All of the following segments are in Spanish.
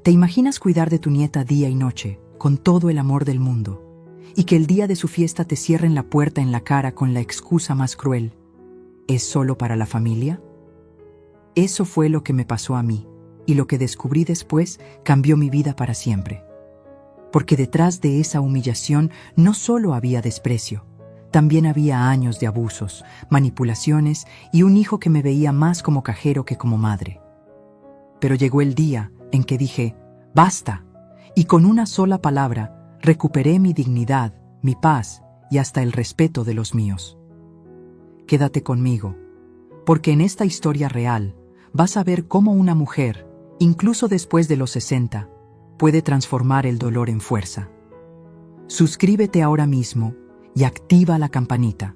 ¿te imaginas cuidar de tu nieta día y noche, con todo el amor del mundo, y que el día de su fiesta te cierren la puerta en la cara con la excusa más cruel? ¿Es solo para la familia? Eso fue lo que me pasó a mí, y lo que descubrí después cambió mi vida para siempre. Porque detrás de esa humillación no solo había desprecio, también había años de abusos, manipulaciones y un hijo que me veía más como cajero que como madre. Pero llegó el día en que dije, ¡basta! Y con una sola palabra recuperé mi dignidad, mi paz y hasta el respeto de los míos. Quédate conmigo, porque en esta historia real vas a ver cómo una mujer, incluso después de los 60, puede transformar el dolor en fuerza. Suscríbete ahora mismo y activa la campanita,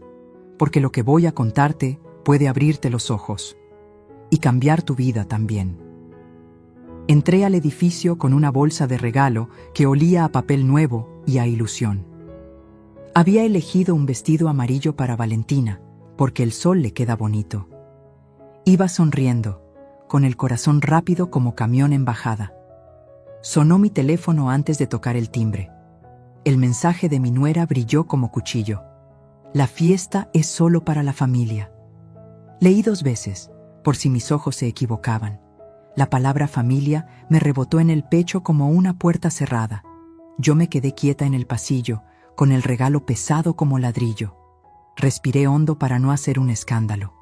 porque lo que voy a contarte puede abrirte los ojos y cambiar tu vida también. Entré al edificio con una bolsa de regalo que olía a papel nuevo y a ilusión. Había elegido un vestido amarillo para Valentina, porque el sol le queda bonito. Iba sonriendo, con el corazón rápido como camión en bajada. Sonó mi teléfono antes de tocar el timbre. El mensaje de mi nuera brilló como cuchillo. La fiesta es solo para la familia. Leí 2 veces, por si mis ojos se equivocaban. La palabra familia me rebotó en el pecho como una puerta cerrada. Yo me quedé quieta en el pasillo, con el regalo pesado como ladrillo. Respiré hondo para no hacer un escándalo.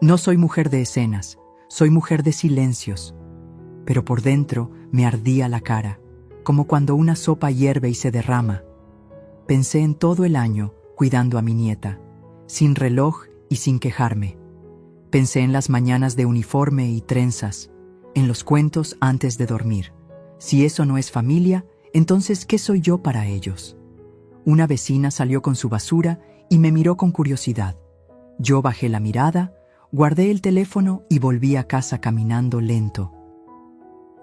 No soy mujer de escenas, soy mujer de silencios. Pero por dentro me ardía la cara, como cuando una sopa hierve y se derrama. Pensé en todo el año cuidando a mi nieta, sin reloj y sin quejarme. Pensé en las mañanas de uniforme y trenzas, en los cuentos antes de dormir. Si eso no es familia, entonces ¿qué soy yo para ellos? Una vecina salió con su basura y me miró con curiosidad. Yo bajé la mirada, guardé el teléfono y volví a casa caminando lento.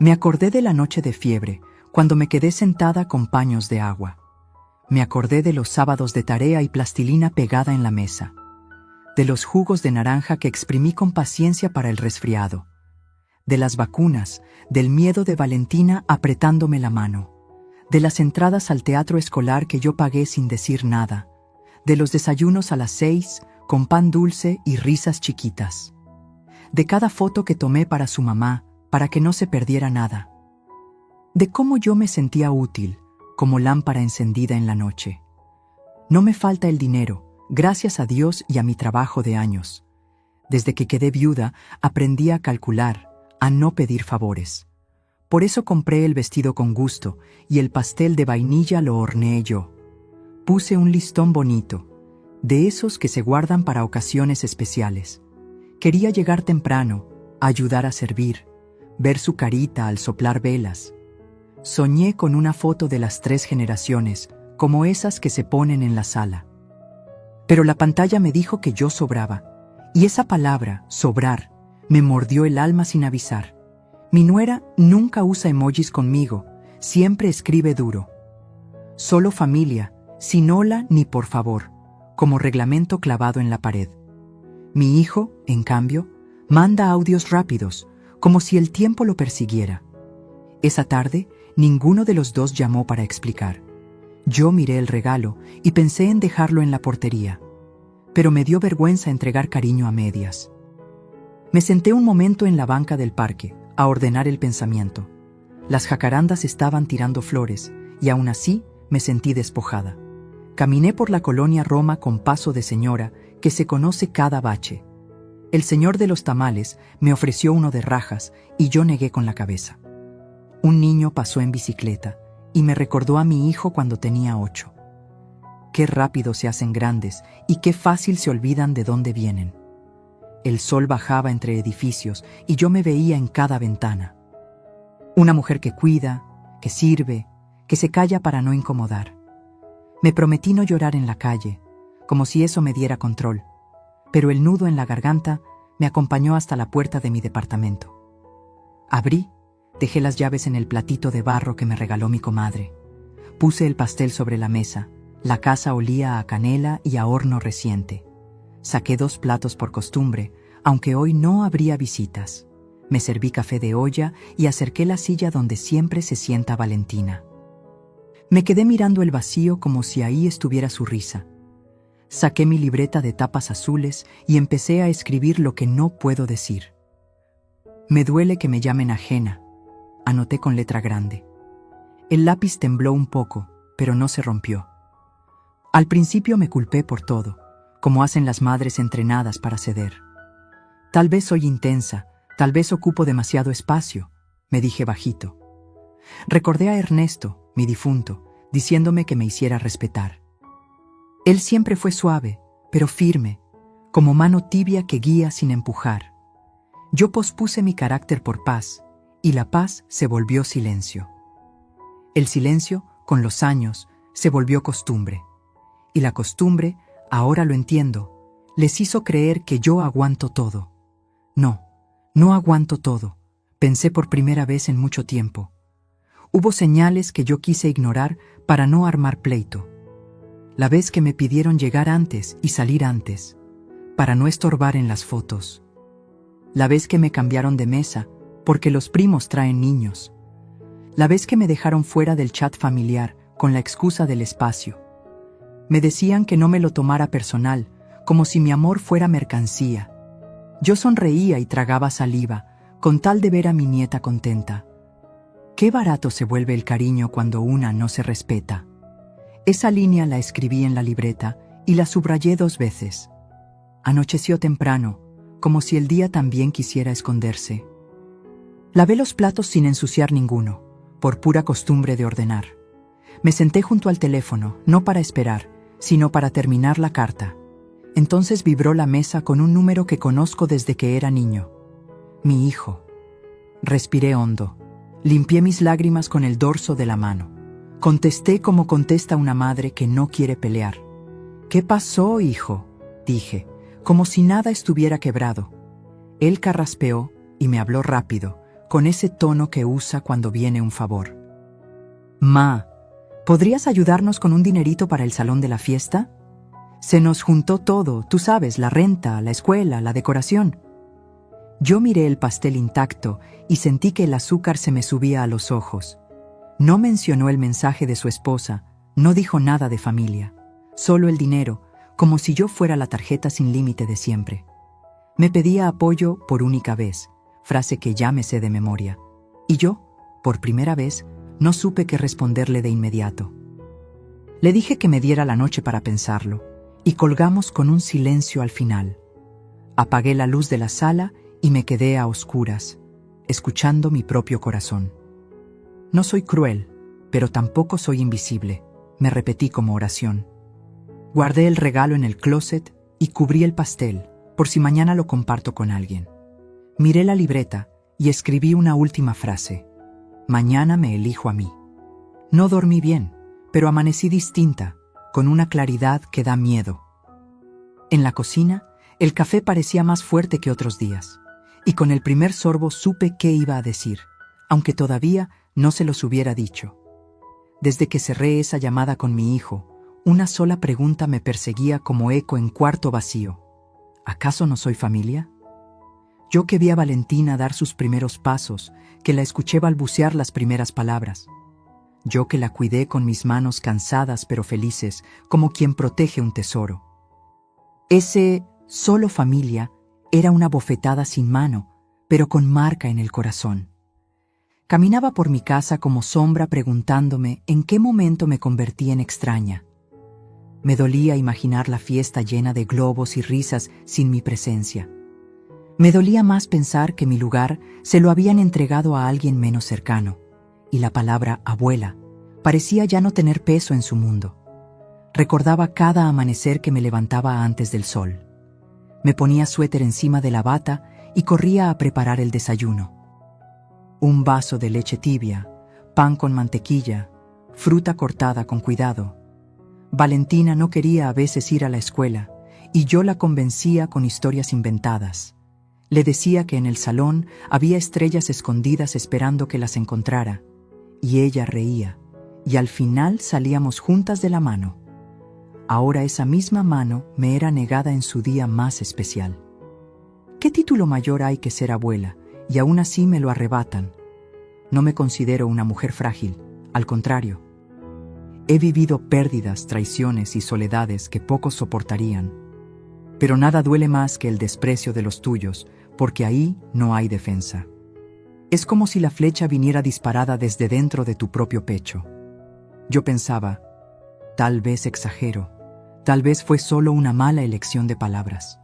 Me acordé de la noche de fiebre, cuando me quedé sentada con paños de agua. Me acordé de los sábados de tarea y plastilina pegada en la mesa. De los jugos de naranja que exprimí con paciencia para el resfriado. De las vacunas, del miedo de Valentina apretándome la mano. De las entradas al teatro escolar que yo pagué sin decir nada. De los desayunos a las 6, con pan dulce y risas chiquitas. De cada foto que tomé para su mamá, para que no se perdiera nada. De cómo yo me sentía útil, como lámpara encendida en la noche. No me falta el dinero, gracias a Dios y a mi trabajo de años. Desde que quedé viuda, aprendí a calcular, a no pedir favores. Por eso compré el vestido con gusto y el pastel de vainilla lo horneé yo. Puse un listón bonito, de esos que se guardan para ocasiones especiales. Quería llegar temprano, ayudar a servir, ver su carita al soplar velas. Soñé con una foto de las 3 generaciones, como esas que se ponen en la sala. Pero la pantalla me dijo que yo sobraba, y esa palabra, sobrar, me mordió el alma sin avisar. Mi nuera nunca usa emojis conmigo, siempre escribe duro. Solo familia, sin hola ni por favor, como reglamento clavado en la pared. Mi hijo, en cambio, manda audios rápidos, como si el tiempo lo persiguiera. Esa tarde, ninguno de los dos llamó para explicar. Yo miré el regalo y pensé en dejarlo en la portería, pero me dio vergüenza entregar cariño a medias. Me senté un momento en la banca del parque, a ordenar el pensamiento. Las jacarandas estaban tirando flores, y aún así me sentí despojada. Caminé por la colonia Roma con paso de señora que se conoce cada bache. El señor de los tamales me ofreció uno de rajas y yo negué con la cabeza. Un niño pasó en bicicleta y me recordó a mi hijo cuando tenía 8. Qué rápido se hacen grandes y qué fácil se olvidan de dónde vienen. El sol bajaba entre edificios y yo me veía en cada ventana. Una mujer que cuida, que sirve, que se calla para no incomodar. Me prometí no llorar en la calle, como si eso me diera control, pero el nudo en la garganta me acompañó hasta la puerta de mi departamento. Abrí, dejé las llaves en el platito de barro que me regaló mi comadre. Puse el pastel sobre la mesa. La casa olía a canela y a horno reciente. Saqué 2 platos por costumbre, aunque hoy no habría visitas. Me serví café de olla y acerqué la silla donde siempre se sienta Valentina. Me quedé mirando el vacío como si ahí estuviera su risa. Saqué mi libreta de tapas azules y empecé a escribir lo que no puedo decir. Me duele que me llamen ajena, anoté con letra grande. El lápiz tembló un poco, pero no se rompió. Al principio me culpé por todo, como hacen las madres entrenadas para ceder. Tal vez soy intensa, tal vez ocupo demasiado espacio, me dije bajito. Recordé a Ernesto, mi difunto, diciéndome que me hiciera respetar. Él siempre fue suave, pero firme, como mano tibia que guía sin empujar. Yo pospuse mi carácter por paz, y la paz se volvió silencio. El silencio, con los años, se volvió costumbre. Y la costumbre, ahora lo entiendo, les hizo creer que yo aguanto todo. No, no aguanto todo, pensé por primera vez en mucho tiempo. Hubo señales que yo quise ignorar para no armar pleito. La vez que me pidieron llegar antes y salir antes, para no estorbar en las fotos. La vez que me cambiaron de mesa, porque los primos traen niños. La vez que me dejaron fuera del chat familiar, con la excusa del espacio. Me decían que no me lo tomara personal, como si mi amor fuera mercancía. Yo sonreía y tragaba saliva, con tal de ver a mi nieta contenta. Qué barato se vuelve el cariño cuando una no se respeta. Esa línea la escribí en la libreta y la subrayé 2 veces. Anocheció temprano, como si el día también quisiera esconderse. Lavé los platos sin ensuciar ninguno, por pura costumbre de ordenar. Me senté junto al teléfono, no para esperar, sino para terminar la carta. Entonces vibró la mesa con un número que conozco desde que era niño. Mi hijo. Respiré hondo. Limpié mis lágrimas con el dorso de la mano. Contesté como contesta una madre que no quiere pelear. «¿Qué pasó, hijo?», dije, como si nada estuviera quebrado. Él carraspeó y me habló rápido, con ese tono que usa cuando viene un favor. «Ma, ¿podrías ayudarnos con un dinerito para el salón de la fiesta? Se nos juntó todo, tú sabes, la renta, la escuela, la decoración». Yo miré el pastel intacto y sentí que el azúcar se me subía a los ojos. No mencionó el mensaje de su esposa, no dijo nada de familia, solo el dinero, como si yo fuera la tarjeta sin límite de siempre. Me pedía apoyo por única vez, frase que ya me sé de memoria. Y yo, por primera vez, no supe qué responderle de inmediato. Le dije que me diera la noche para pensarlo, y colgamos con un silencio al final. Apagué la luz de la sala y me quedé a oscuras, escuchando mi propio corazón. No soy cruel, pero tampoco soy invisible, me repetí como oración. Guardé el regalo en el closet y cubrí el pastel, por si mañana lo comparto con alguien. Miré la libreta y escribí una última frase. Mañana me elijo a mí. No dormí bien, pero amanecí distinta, con una claridad que da miedo. En la cocina, el café parecía más fuerte que otros días, y con el primer sorbo supe qué iba a decir, aunque todavía no se los hubiera dicho. Desde que cerré esa llamada con mi hijo, una sola pregunta me perseguía como eco en cuarto vacío. ¿Acaso no soy familia? Yo que vi a Valentina dar sus primeros pasos, que la escuché balbucear las primeras palabras. Yo que la cuidé con mis manos cansadas pero felices, como quien protege un tesoro. Ese solo familia era una bofetada sin mano, pero con marca en el corazón. Caminaba por mi casa como sombra preguntándome en qué momento me convertí en extraña. Me dolía imaginar la fiesta llena de globos y risas sin mi presencia. Me dolía más pensar que mi lugar se lo habían entregado a alguien menos cercano, y la palabra abuela parecía ya no tener peso en su mundo. Recordaba cada amanecer que me levantaba antes del sol. Me ponía suéter encima de la bata y corría a preparar el desayuno. Un vaso de leche tibia, pan con mantequilla, fruta cortada con cuidado. Valentina no quería a veces ir a la escuela, y yo la convencía con historias inventadas. Le decía que en el salón había estrellas escondidas esperando que las encontrara, y ella reía, y al final salíamos juntas de la mano. Ahora esa misma mano me era negada en su día más especial. ¿Qué título mayor hay que ser abuela y aún así me lo arrebatan. No me considero una mujer frágil, al contrario. He vivido pérdidas, traiciones y soledades que pocos soportarían. Pero nada duele más que el desprecio de los tuyos, porque ahí no hay defensa. Es como si la flecha viniera disparada desde dentro de tu propio pecho. Yo pensaba, tal vez exagero, tal vez fue solo una mala elección de palabras.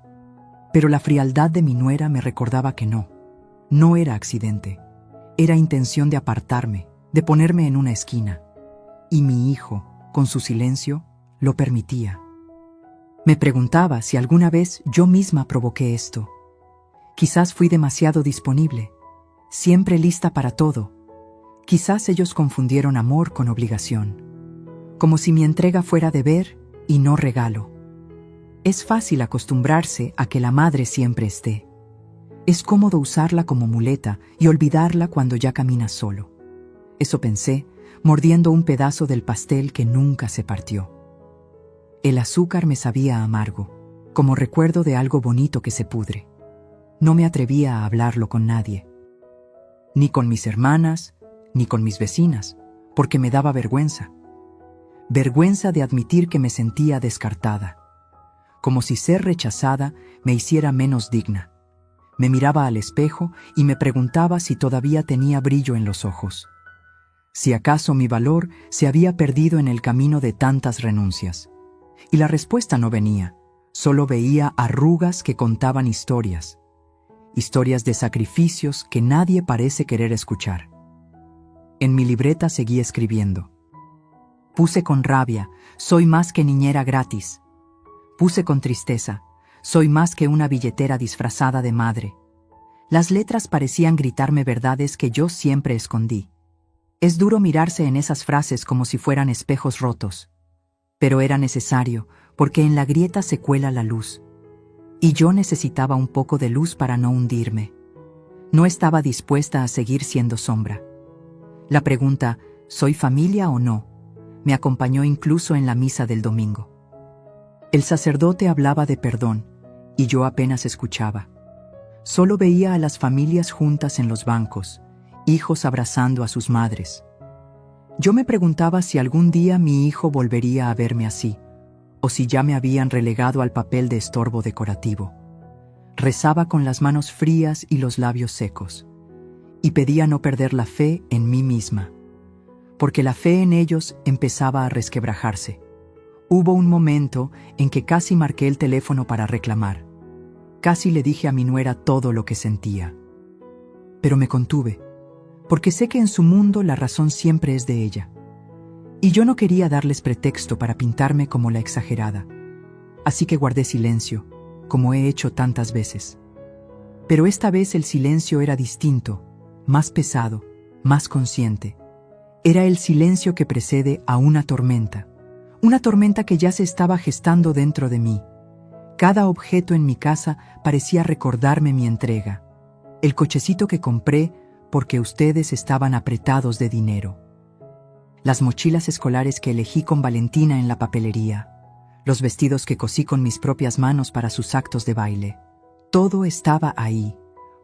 Pero la frialdad de mi nuera me recordaba que no era accidente, era intención de apartarme, de ponerme en una esquina. Y mi hijo, con su silencio, lo permitía. Me preguntaba si alguna vez yo misma provoqué esto. Quizás fui demasiado disponible, siempre lista para todo. Quizás ellos confundieron amor con obligación, como si mi entrega fuera deber y no regalo. Es fácil acostumbrarse a que la madre siempre esté. Es cómodo usarla como muleta y olvidarla cuando ya caminas solo. Eso pensé, mordiendo un pedazo del pastel que nunca se partió. El azúcar me sabía amargo, como recuerdo de algo bonito que se pudre. No me atrevía a hablarlo con nadie. Ni con mis hermanas, ni con mis vecinas, porque me daba vergüenza. Vergüenza de admitir que me sentía descartada. Como si ser rechazada me hiciera menos digna. Me miraba al espejo y me preguntaba si todavía tenía brillo en los ojos. Si acaso mi valor se había perdido en el camino de tantas renuncias. Y la respuesta no venía, solo veía arrugas que contaban historias. Historias de sacrificios que nadie parece querer escuchar. En mi libreta seguí escribiendo. Puse con rabia, soy más que niñera gratis. Puse con tristeza, soy más que una billetera disfrazada de madre. Las letras parecían gritarme verdades que yo siempre escondí. Es duro mirarse en esas frases como si fueran espejos rotos. Pero era necesario, porque en la grieta se cuela la luz. Y yo necesitaba un poco de luz para no hundirme. No estaba dispuesta a seguir siendo sombra. La pregunta, ¿soy familia o no?, me acompañó incluso en la misa del domingo. El sacerdote hablaba de perdón, y yo apenas escuchaba. Solo veía a las familias juntas en los bancos, hijos abrazando a sus madres. Yo me preguntaba si algún día mi hijo volvería a verme así, o si ya me habían relegado al papel de estorbo decorativo. Rezaba con las manos frías y los labios secos, y pedía no perder la fe en mí misma, porque la fe en ellos empezaba a resquebrajarse. Hubo un momento en que casi marqué el teléfono para reclamar. Casi le dije a mi nuera todo lo que sentía. Pero me contuve, porque sé que en su mundo la razón siempre es de ella. Y yo no quería darles pretexto para pintarme como la exagerada. Así que guardé silencio, como he hecho tantas veces. Pero esta vez el silencio era distinto, más pesado, más consciente. Era el silencio que precede a una tormenta que ya se estaba gestando dentro de mí. Cada objeto en mi casa parecía recordarme mi entrega. El cochecito que compré porque ustedes estaban apretados de dinero. Las mochilas escolares que elegí con Valentina en la papelería. Los vestidos que cosí con mis propias manos para sus actos de baile. Todo estaba ahí,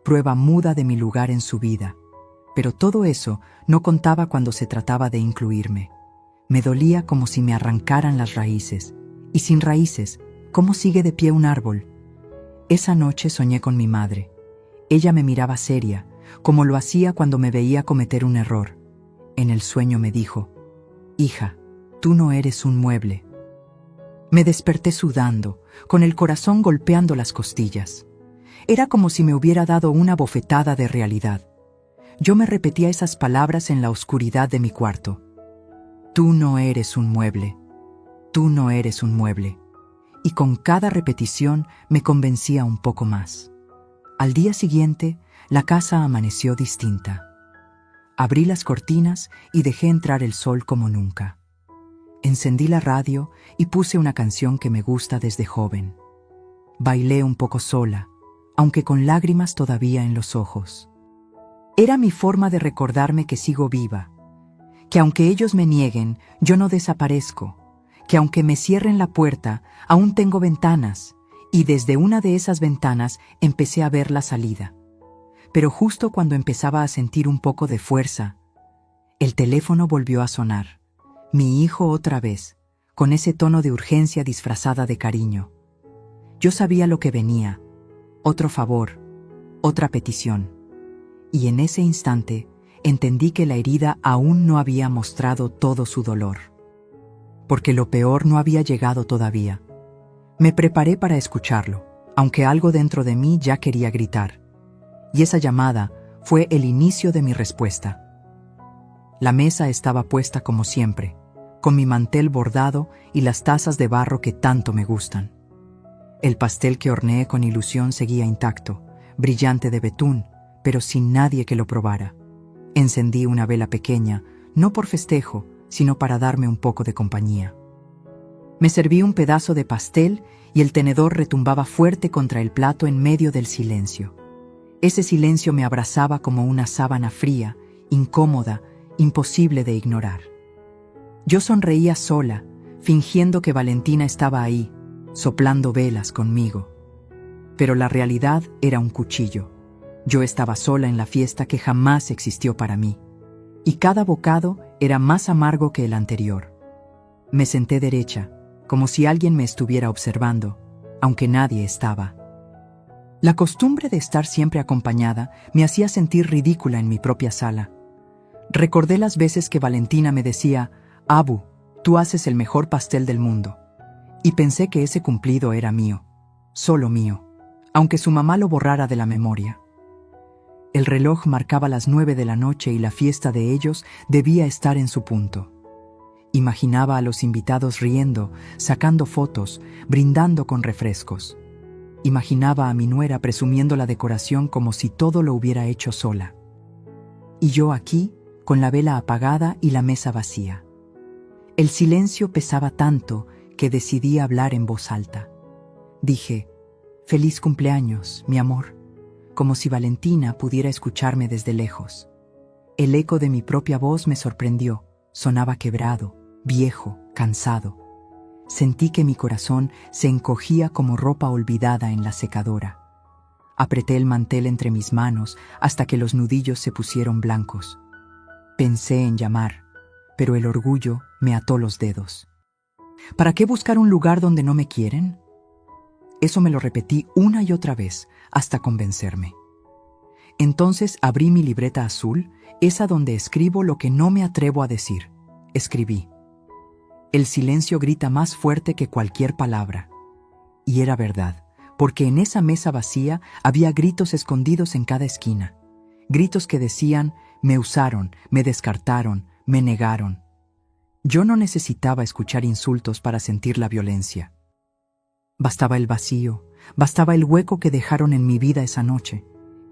prueba muda de mi lugar en su vida. Pero todo eso no contaba cuando se trataba de incluirme. Me dolía como si me arrancaran las raíces. Y sin raíces, ¿cómo sigue de pie un árbol? Esa noche soñé con mi madre. Ella me miraba seria, como lo hacía cuando me veía cometer un error. En el sueño me dijo, «Hija, tú no eres un mueble». Me desperté sudando, con el corazón golpeando las costillas. Era como si me hubiera dado una bofetada de realidad. Yo me repetía esas palabras en la oscuridad de mi cuarto. Tú no eres un mueble. Tú no eres un mueble. Y con cada repetición me convencía un poco más. Al día siguiente, la casa amaneció distinta. Abrí las cortinas y dejé entrar el sol como nunca. Encendí la radio y puse una canción que me gusta desde joven. Bailé un poco sola, aunque con lágrimas todavía en los ojos. Era mi forma de recordarme que sigo viva, que aunque ellos me nieguen, yo no desaparezco, que aunque me cierren la puerta, aún tengo ventanas, y desde una de esas ventanas empecé a ver la salida. Pero justo cuando empezaba a sentir un poco de fuerza, el teléfono volvió a sonar. Mi hijo otra vez, con ese tono de urgencia disfrazada de cariño. Yo sabía lo que venía, otro favor, otra petición. Y en ese instante entendí que la herida aún no había mostrado todo su dolor. Porque lo peor no había llegado todavía. Me preparé para escucharlo, aunque algo dentro de mí ya quería gritar. Y esa llamada fue el inicio de mi respuesta. La mesa estaba puesta como siempre, con mi mantel bordado y las tazas de barro que tanto me gustan. El pastel que horneé con ilusión seguía intacto, brillante de betún, pero sin nadie que lo probara. Encendí una vela pequeña, no por festejo, sino para darme un poco de compañía. Me serví un pedazo de pastel y el tenedor retumbaba fuerte contra el plato en medio del silencio. Ese silencio me abrazaba como una sábana fría, incómoda, imposible de ignorar. Yo sonreía sola, fingiendo que Valentina estaba ahí, soplando velas conmigo. Pero la realidad era un cuchillo. Yo estaba sola en la fiesta que jamás existió para mí, y cada bocado era más amargo que el anterior. Me senté derecha, como si alguien me estuviera observando, aunque nadie estaba. La costumbre de estar siempre acompañada me hacía sentir ridícula en mi propia sala. Recordé las veces que Valentina me decía: «Abu, tú haces el mejor pastel del mundo», y pensé que ese cumplido era mío, solo mío, aunque su mamá lo borrara de la memoria. El reloj marcaba las 9 de la noche y la fiesta de ellos debía estar en su punto. Imaginaba a los invitados riendo, sacando fotos, brindando con refrescos. Imaginaba a mi nuera presumiendo la decoración como si todo lo hubiera hecho sola. Y yo aquí, con la vela apagada y la mesa vacía. El silencio pesaba tanto que decidí hablar en voz alta. Dije: «Feliz cumpleaños, mi amor», como si Valentina pudiera escucharme desde lejos. El eco de mi propia voz me sorprendió. Sonaba quebrado, viejo, cansado. Sentí que mi corazón se encogía como ropa olvidada en la secadora. Apreté el mantel entre mis manos hasta que los nudillos se pusieron blancos. Pensé en llamar, pero el orgullo me ató los dedos. ¿Para qué buscar un lugar donde no me quieren? Eso me lo repetí una y otra vez, hasta convencerme. Entonces abrí mi libreta azul, esa donde escribo lo que no me atrevo a decir. Escribí: «El silencio grita más fuerte que cualquier palabra». Y era verdad, porque en esa mesa vacía había gritos escondidos en cada esquina. Gritos que decían: «Me usaron, me descartaron, me negaron». Yo no necesitaba escuchar insultos para sentir la violencia. Bastaba el vacío, bastaba el hueco que dejaron en mi vida esa noche,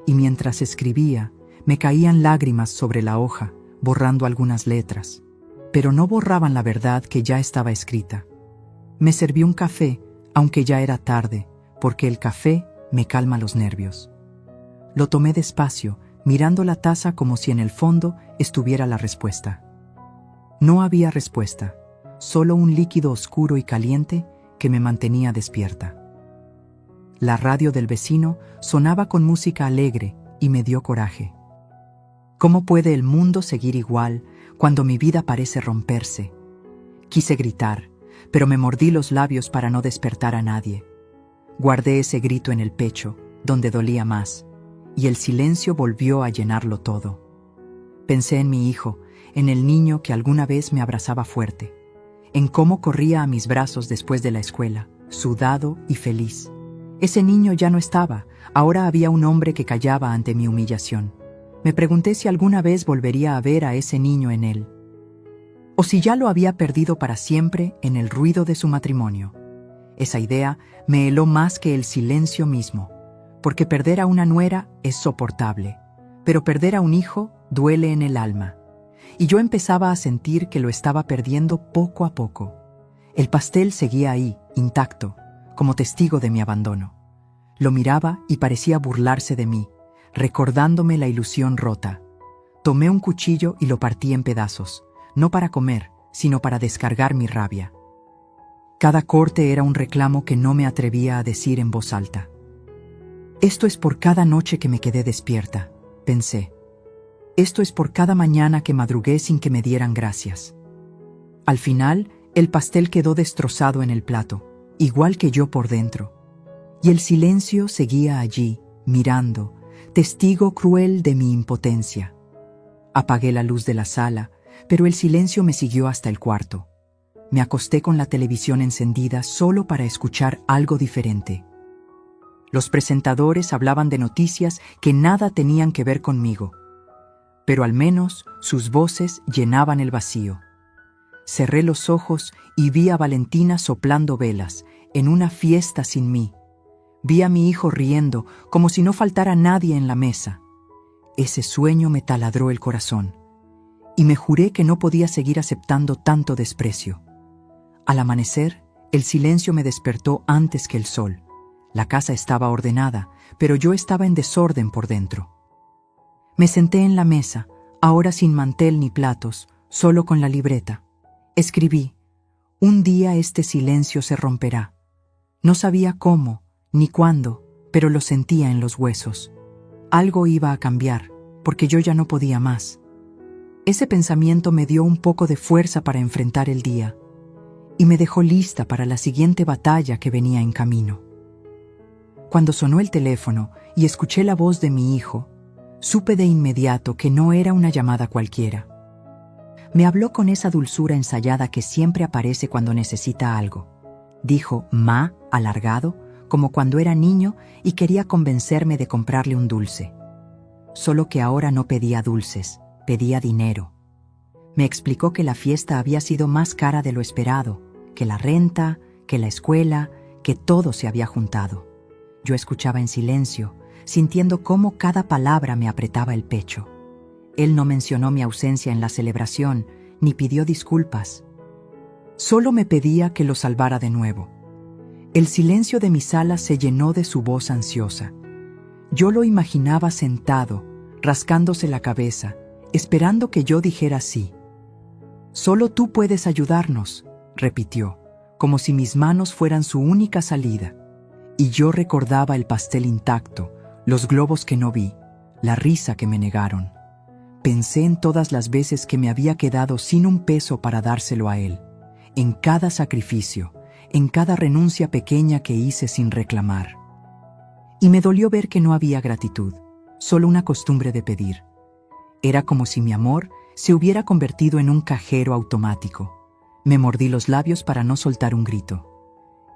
y mientras escribía, me caían lágrimas sobre la hoja, borrando algunas letras, pero no borraban la verdad que ya estaba escrita. Me serví un café, aunque ya era tarde, porque el café me calma los nervios. Lo tomé despacio, mirando la taza como si en el fondo estuviera la respuesta. No había respuesta, solo un líquido oscuro y caliente que me mantenía despierta. La radio del vecino sonaba con música alegre y me dio coraje. ¿Cómo puede el mundo seguir igual cuando mi vida parece romperse? Quise gritar, pero me mordí los labios para no despertar a nadie. Guardé ese grito en el pecho, donde dolía más, y el silencio volvió a llenarlo todo. Pensé en mi hijo, en el niño que alguna vez me abrazaba fuerte, en cómo corría a mis brazos después de la escuela, sudado y feliz. Ese niño ya no estaba, ahora había un hombre que callaba ante mi humillación. Me pregunté si alguna vez volvería a ver a ese niño en él, o si ya lo había perdido para siempre en el ruido de su matrimonio. Esa idea me heló más que el silencio mismo, porque perder a una nuera es soportable, pero perder a un hijo duele en el alma. Y yo empezaba a sentir que lo estaba perdiendo poco a poco. El pastel seguía ahí, intacto, como testigo de mi abandono. Lo miraba y parecía burlarse de mí, recordándome la ilusión rota. Tomé un cuchillo y lo partí en pedazos, no para comer, sino para descargar mi rabia. Cada corte era un reclamo que no me atrevía a decir en voz alta. Esto es por cada noche que me quedé despierta, pensé. Esto es por cada mañana que madrugué sin que me dieran gracias. Al final, el pastel quedó destrozado en el plato, igual que yo por dentro. Y el silencio seguía allí, mirando, testigo cruel de mi impotencia. Apagué la luz de la sala, pero el silencio me siguió hasta el cuarto. Me acosté con la televisión encendida solo para escuchar algo diferente. Los presentadores hablaban de noticias que nada tenían que ver conmigo, pero al menos sus voces llenaban el vacío. Cerré los ojos y vi a Valentina soplando velas, en una fiesta sin mí. Vi a mi hijo riendo, como si no faltara nadie en la mesa. Ese sueño me taladró el corazón, y me juré que no podía seguir aceptando tanto desprecio. Al amanecer, el silencio me despertó antes que el sol. La casa estaba ordenada, pero yo estaba en desorden por dentro. Me senté en la mesa, ahora sin mantel ni platos, solo con la libreta. Escribí: un día este silencio se romperá. No sabía cómo, ni cuándo, pero lo sentía en los huesos. Algo iba a cambiar, porque yo ya no podía más. Ese pensamiento me dio un poco de fuerza para enfrentar el día, y me dejó lista para la siguiente batalla que venía en camino. Cuando sonó el teléfono y escuché la voz de mi hijo, supe de inmediato que no era una llamada cualquiera. Me habló con esa dulzura ensayada que siempre aparece cuando necesita algo. Dijo «ma» alargado, como cuando era niño y quería convencerme de comprarle un dulce. Solo que ahora no pedía dulces, pedía dinero. Me explicó que la fiesta había sido más cara de lo esperado, que la renta, que la escuela, que todo se había juntado. Yo escuchaba en silencio, sintiendo cómo cada palabra me apretaba el pecho. Él no mencionó mi ausencia en la celebración, ni pidió disculpas. Solo me pedía que lo salvara de nuevo. El silencio de mi sala se llenó de su voz ansiosa. Yo lo imaginaba sentado, rascándose la cabeza, esperando que yo dijera sí. «Solo tú puedes ayudarnos», repitió, como si mis manos fueran su única salida. Y yo recordaba el pastel intacto, los globos que no vi, la risa que me negaron. Pensé en todas las veces que me había quedado sin un peso para dárselo a él, en cada sacrificio, en cada renuncia pequeña que hice sin reclamar. Y me dolió ver que no había gratitud, solo una costumbre de pedir. Era como si mi amor se hubiera convertido en un cajero automático. Me mordí los labios para no soltar un grito.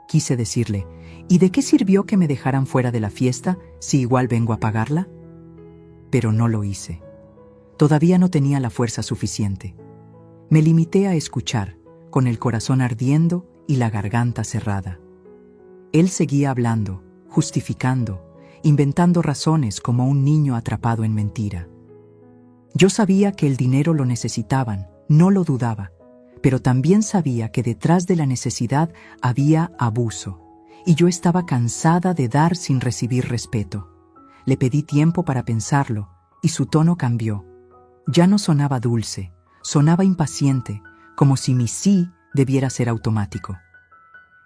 Quise decirle, ¿y de qué sirvió que me dejaran fuera de la fiesta si igual vengo a pagarla? Pero no lo hice. Todavía no tenía la fuerza suficiente. Me limité a escuchar, con el corazón ardiendo y la garganta cerrada. Él seguía hablando, justificando, inventando razones como un niño atrapado en mentira. Yo sabía que el dinero lo necesitaban, no lo dudaba, pero también sabía que detrás de la necesidad había abuso, y yo estaba cansada de dar sin recibir respeto. Le pedí tiempo para pensarlo, y su tono cambió. Ya no sonaba dulce, sonaba impaciente, como si mi sí debiera ser automático.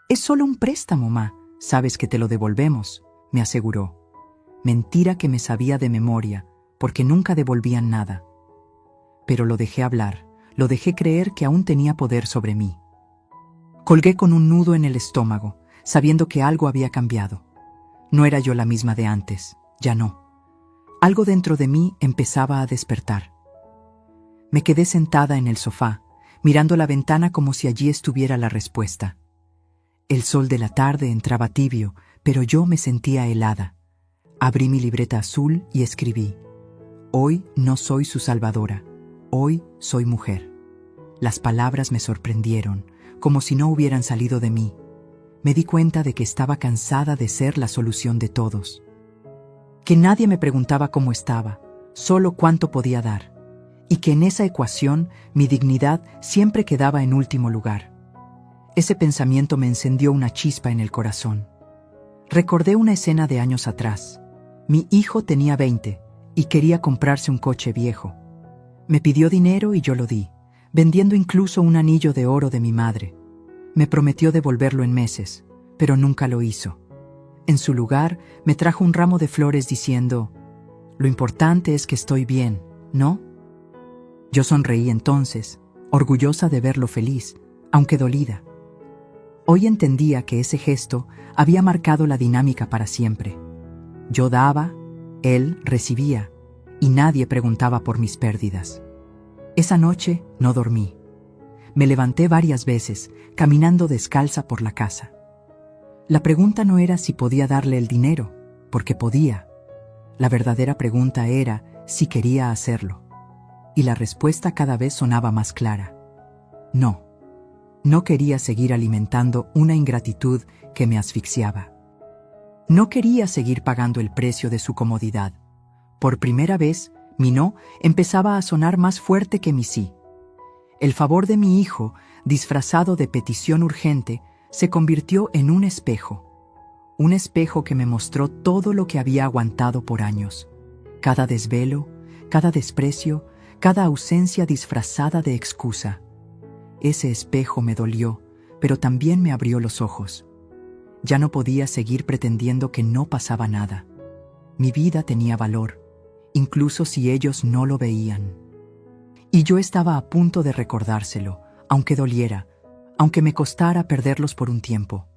«Es solo un préstamo, ma, sabes que te lo devolvemos», me aseguró. Mentira que me sabía de memoria, porque nunca devolvían nada. Pero lo dejé hablar, lo dejé creer que aún tenía poder sobre mí. Colgué con un nudo en el estómago, sabiendo que algo había cambiado. No era yo la misma de antes, ya no. Algo dentro de mí empezaba a despertar. Me quedé sentada en el sofá, mirando la ventana como si allí estuviera la respuesta. El sol de la tarde entraba tibio, pero yo me sentía helada. Abrí mi libreta azul y escribí: «Hoy no soy su salvadora, hoy soy mujer». Las palabras me sorprendieron, como si no hubieran salido de mí. Me di cuenta de que estaba cansada de ser la solución de todos. Que nadie me preguntaba cómo estaba, solo cuánto podía dar. Y que en esa ecuación mi dignidad siempre quedaba en último lugar. Ese pensamiento me encendió una chispa en el corazón. Recordé una escena de años atrás. Mi hijo tenía 20 y quería comprarse un coche viejo. Me pidió dinero y yo lo di, vendiendo incluso un anillo de oro de mi madre. Me prometió devolverlo en meses, pero nunca lo hizo. En su lugar, me trajo un ramo de flores diciendo: Lo importante es que estoy bien, ¿no? Yo sonreí entonces, orgullosa de verlo feliz, aunque dolida. Hoy entendía que ese gesto había marcado la dinámica para siempre. Yo daba, él recibía, y nadie preguntaba por mis pérdidas. Esa noche no dormí. Me levanté varias veces, caminando descalza por la casa. La pregunta no era si podía darle el dinero, porque podía. La verdadera pregunta era si quería hacerlo. Y la respuesta cada vez sonaba más clara. No. No quería seguir alimentando una ingratitud que me asfixiaba. No quería seguir pagando el precio de su comodidad. Por primera vez, mi no empezaba a sonar más fuerte que mi sí. El favor de mi hijo, disfrazado de petición urgente, se convirtió en un espejo que me mostró todo lo que había aguantado por años. Cada desvelo, cada desprecio, cada ausencia disfrazada de excusa. Ese espejo me dolió, pero también me abrió los ojos. Ya no podía seguir pretendiendo que no pasaba nada. Mi vida tenía valor, incluso si ellos no lo veían. Y yo estaba a punto de recordárselo, aunque doliera, aunque me costara perderlos por un tiempo.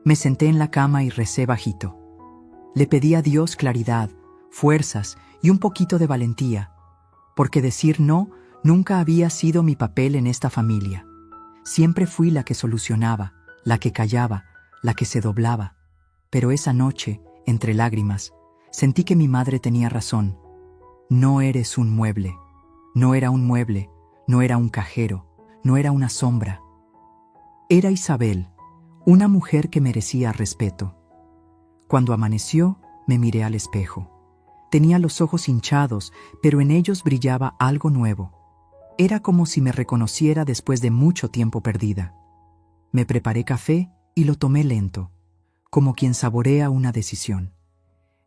Me senté en la cama y recé bajito. Le pedí a Dios claridad, fuerzas y un poquito de valentía, porque decir no nunca había sido mi papel en esta familia. Siempre fui la que solucionaba, la que callaba, la que se doblaba. Pero esa noche, entre lágrimas, sentí que mi madre tenía razón. No eres un mueble. No era un mueble, no era un cajero, no era una sombra. Era Isabel, una mujer que merecía respeto. Cuando amaneció, me miré al espejo. Tenía los ojos hinchados, pero en ellos brillaba algo nuevo. Era como si me reconociera después de mucho tiempo perdida. Me preparé café y lo tomé lento, como quien saborea una decisión.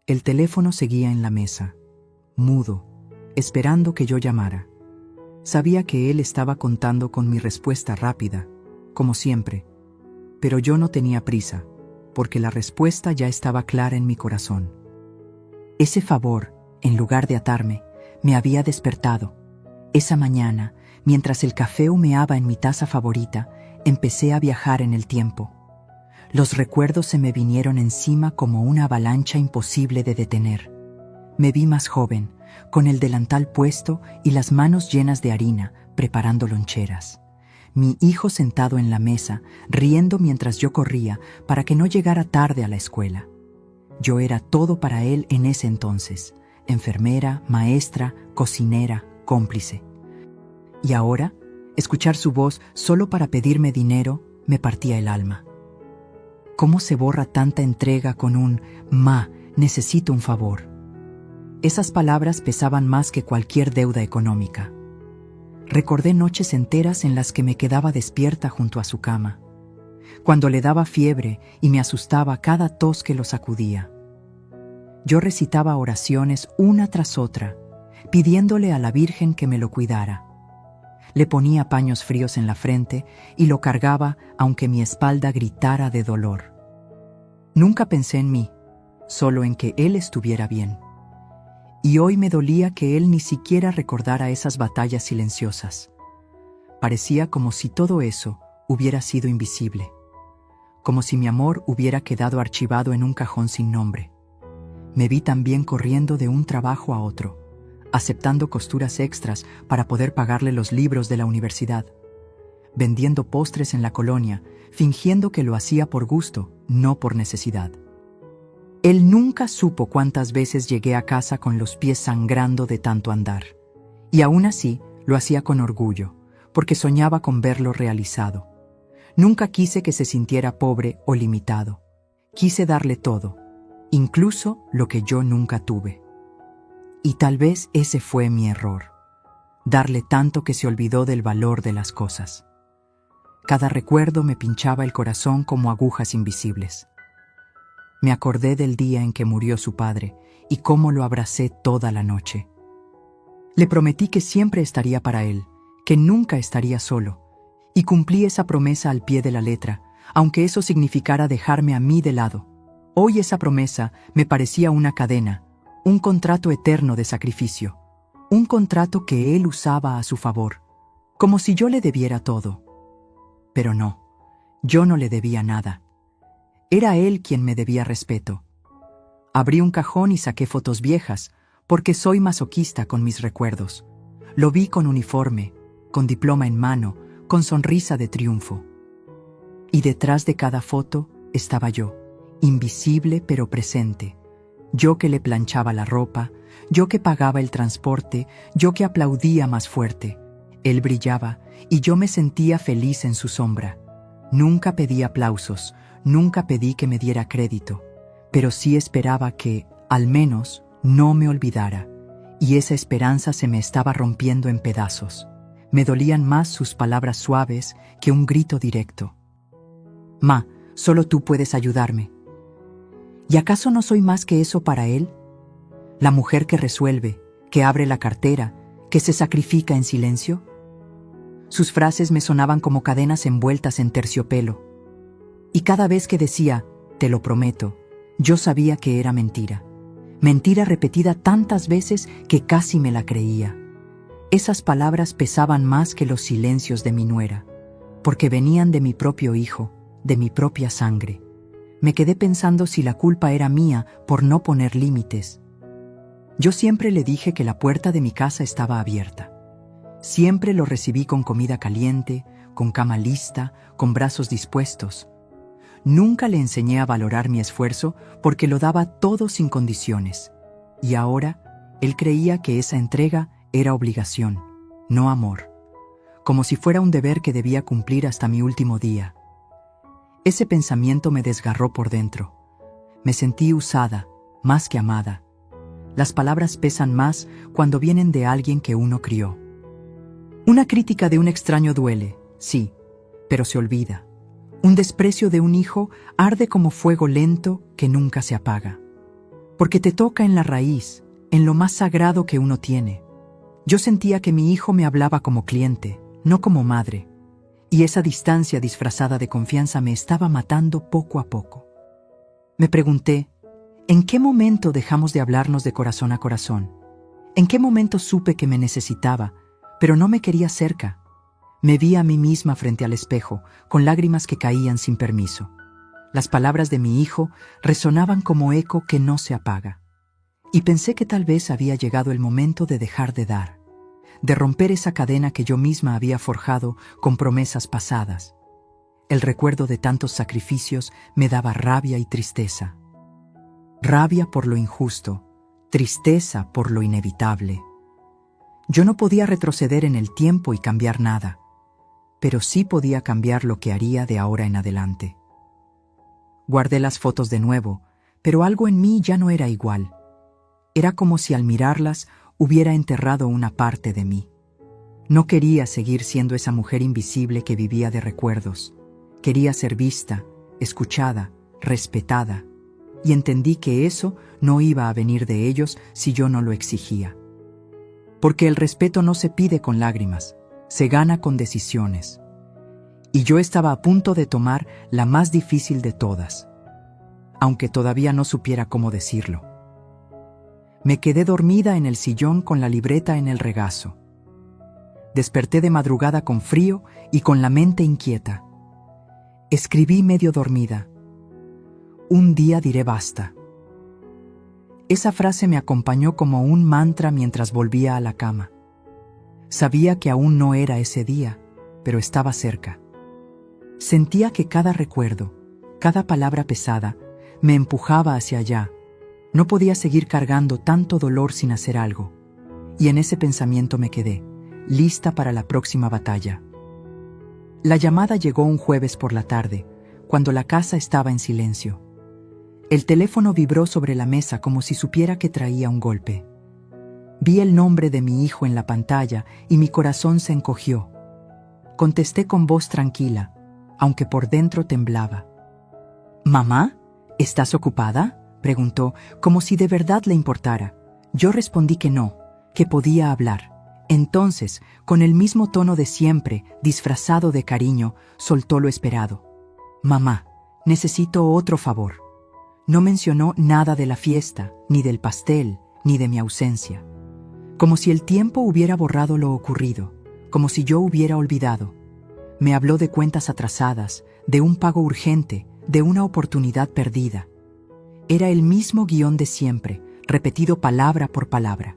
El teléfono seguía en la mesa, mudo, esperando que yo llamara. Sabía que él estaba contando con mi respuesta rápida, como siempre, pero yo no tenía prisa, porque la respuesta ya estaba clara en mi corazón. Ese favor, en lugar de atarme, me había despertado. Esa mañana, mientras el café humeaba en mi taza favorita, empecé a viajar en el tiempo. Los recuerdos se me vinieron encima como una avalancha imposible de detener. Me vi más joven, con el delantal puesto y las manos llenas de harina, preparando loncheras. Mi hijo sentado en la mesa, riendo mientras yo corría para que no llegara tarde a la escuela. Yo era todo para él en ese entonces: enfermera, maestra, cocinera, cómplice. Y ahora, escuchar su voz solo para pedirme dinero me partía el alma. ¿Cómo se borra tanta entrega con un «Ma, necesito un favor»? Esas palabras pesaban más que cualquier deuda económica. Recordé noches enteras en las que me quedaba despierta junto a su cama, cuando le daba fiebre y me asustaba cada tos que lo sacudía. Yo recitaba oraciones una tras otra, pidiéndole a la Virgen que me lo cuidara. Le ponía paños fríos en la frente y lo cargaba aunque mi espalda gritara de dolor. Nunca pensé en mí, solo en que él estuviera bien. Y hoy me dolía que él ni siquiera recordara esas batallas silenciosas. Parecía como si todo eso hubiera sido invisible, como si mi amor hubiera quedado archivado en un cajón sin nombre. Me vi también corriendo de un trabajo a otro, aceptando costuras extras para poder pagarle los libros de la universidad, vendiendo postres en la colonia, fingiendo que lo hacía por gusto, no por necesidad. Él nunca supo cuántas veces llegué a casa con los pies sangrando de tanto andar. Y aún así lo hacía con orgullo, porque soñaba con verlo realizado. Nunca quise que se sintiera pobre o limitado. Quise darle todo, incluso lo que yo nunca tuve. Y tal vez ese fue mi error, darle tanto que se olvidó del valor de las cosas. Cada recuerdo me pinchaba el corazón como agujas invisibles. Me acordé del día en que murió su padre y cómo lo abracé toda la noche. Le prometí que siempre estaría para él, que nunca estaría solo, y cumplí esa promesa al pie de la letra, aunque eso significara dejarme a mí de lado. Hoy esa promesa me parecía una cadena, Un contrato eterno de sacrificio. Un contrato que él usaba a su favor, como si yo le debiera todo. Pero no, yo no le debía nada. Era él quien me debía respeto. Abrí un cajón y saqué fotos viejas, porque soy masoquista con mis recuerdos. Lo vi con uniforme, con diploma en mano, con sonrisa de triunfo. Y detrás de cada foto estaba yo, invisible pero presente. Yo que le planchaba la ropa, yo que pagaba el transporte, yo que aplaudía más fuerte. Él brillaba y yo me sentía feliz en su sombra. Nunca pedí aplausos, nunca pedí que me diera crédito, pero sí esperaba que, al menos, no me olvidara. Y esa esperanza se me estaba rompiendo en pedazos. Me dolían más sus palabras suaves que un grito directo. Ma, solo tú puedes ayudarme. ¿Y acaso no soy más que eso para él? La mujer que resuelve, que abre la cartera, que se sacrifica en silencio. Sus frases me sonaban como cadenas envueltas en terciopelo. Y cada vez que decía, te lo prometo, yo sabía que era mentira. Mentira repetida tantas veces que casi me la creía. Esas palabras pesaban más que los silencios de mi nuera, porque venían de mi propio hijo, de mi propia sangre. Me quedé pensando si la culpa era mía por no poner límites. Yo siempre le dije que la puerta de mi casa estaba abierta. Siempre lo recibí con comida caliente, con cama lista, con brazos dispuestos. Nunca le enseñé a valorar mi esfuerzo porque lo daba todo sin condiciones. Y ahora, él creía que esa entrega era obligación, no amor. Como si fuera un deber que debía cumplir hasta mi último día. Ese pensamiento me desgarró por dentro. Me sentí usada, más que amada. Las palabras pesan más cuando vienen de alguien que uno crió. Una crítica de un extraño duele, sí, pero se olvida. Un desprecio de un hijo arde como fuego lento que nunca se apaga. Porque te toca en la raíz, en lo más sagrado que uno tiene. Yo sentía que mi hijo me hablaba como cliente, no como madre. Y esa distancia disfrazada de confianza me estaba matando poco a poco. Me pregunté, ¿en qué momento dejamos de hablarnos de corazón a corazón? ¿En qué momento supe que me necesitaba, pero no me quería cerca? Me vi a mí misma frente al espejo, con lágrimas que caían sin permiso. Las palabras de mi hijo resonaban como eco que no se apaga. Y pensé que tal vez había llegado el momento de dejar de dar, de romper esa cadena que yo misma había forjado con promesas pasadas. El recuerdo de tantos sacrificios me daba rabia y tristeza. Rabia por lo injusto, tristeza por lo inevitable. Yo no podía retroceder en el tiempo y cambiar nada, pero sí podía cambiar lo que haría de ahora en adelante. Guardé las fotos de nuevo, pero algo en mí ya no era igual. Era como si al mirarlas hubiera enterrado una parte de mí. No quería seguir siendo esa mujer invisible que vivía de recuerdos. Quería ser vista, escuchada, respetada, y entendí que eso no iba a venir de ellos si yo no lo exigía. Porque el respeto no se pide con lágrimas, se gana con decisiones. Y yo estaba a punto de tomar la más difícil de todas, aunque todavía no supiera cómo decirlo. Me quedé dormida en el sillón con la libreta en el regazo. Desperté de madrugada con frío y con la mente inquieta. Escribí medio dormida. Un día diré basta. Esa frase me acompañó como un mantra mientras volvía a la cama. Sabía que aún no era ese día, pero estaba cerca. Sentía que cada recuerdo, cada palabra pesada, me empujaba hacia allá. No podía seguir cargando tanto dolor sin hacer algo. Y en ese pensamiento me quedé, lista para la próxima batalla. La llamada llegó un jueves por la tarde, cuando la casa estaba en silencio. El teléfono vibró sobre la mesa como si supiera que traía un golpe. Vi el nombre de mi hijo en la pantalla y mi corazón se encogió. Contesté con voz tranquila, aunque por dentro temblaba. «¿Mamá? ¿Estás ocupada?», preguntó, como si de verdad le importara. Yo respondí que no, que podía hablar. Entonces, con el mismo tono de siempre, disfrazado de cariño, soltó lo esperado. «Mamá, necesito otro favor». No mencionó nada de la fiesta, ni del pastel, ni de mi ausencia. Como si el tiempo hubiera borrado lo ocurrido, como si yo hubiera olvidado. Me habló de cuentas atrasadas, de un pago urgente, de una oportunidad perdida. Era el mismo guión de siempre, repetido palabra por palabra.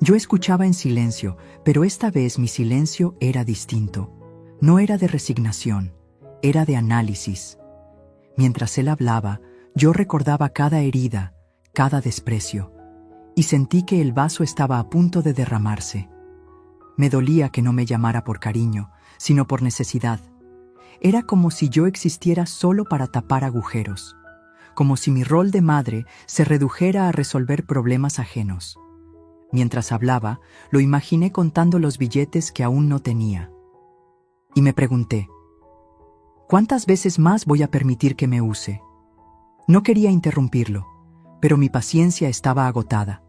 Yo escuchaba en silencio, pero esta vez mi silencio era distinto. No era de resignación, era de análisis. Mientras él hablaba, yo recordaba cada herida, cada desprecio, y sentí que el vaso estaba a punto de derramarse. Me dolía que no me llamara por cariño, sino por necesidad. Era como si yo existiera solo para tapar agujeros, como si mi rol de madre se redujera a resolver problemas ajenos. Mientras hablaba, lo imaginé contando los billetes que aún no tenía. Y me pregunté, ¿cuántas veces más voy a permitir que me use? No quería interrumpirlo, pero mi paciencia estaba agotada.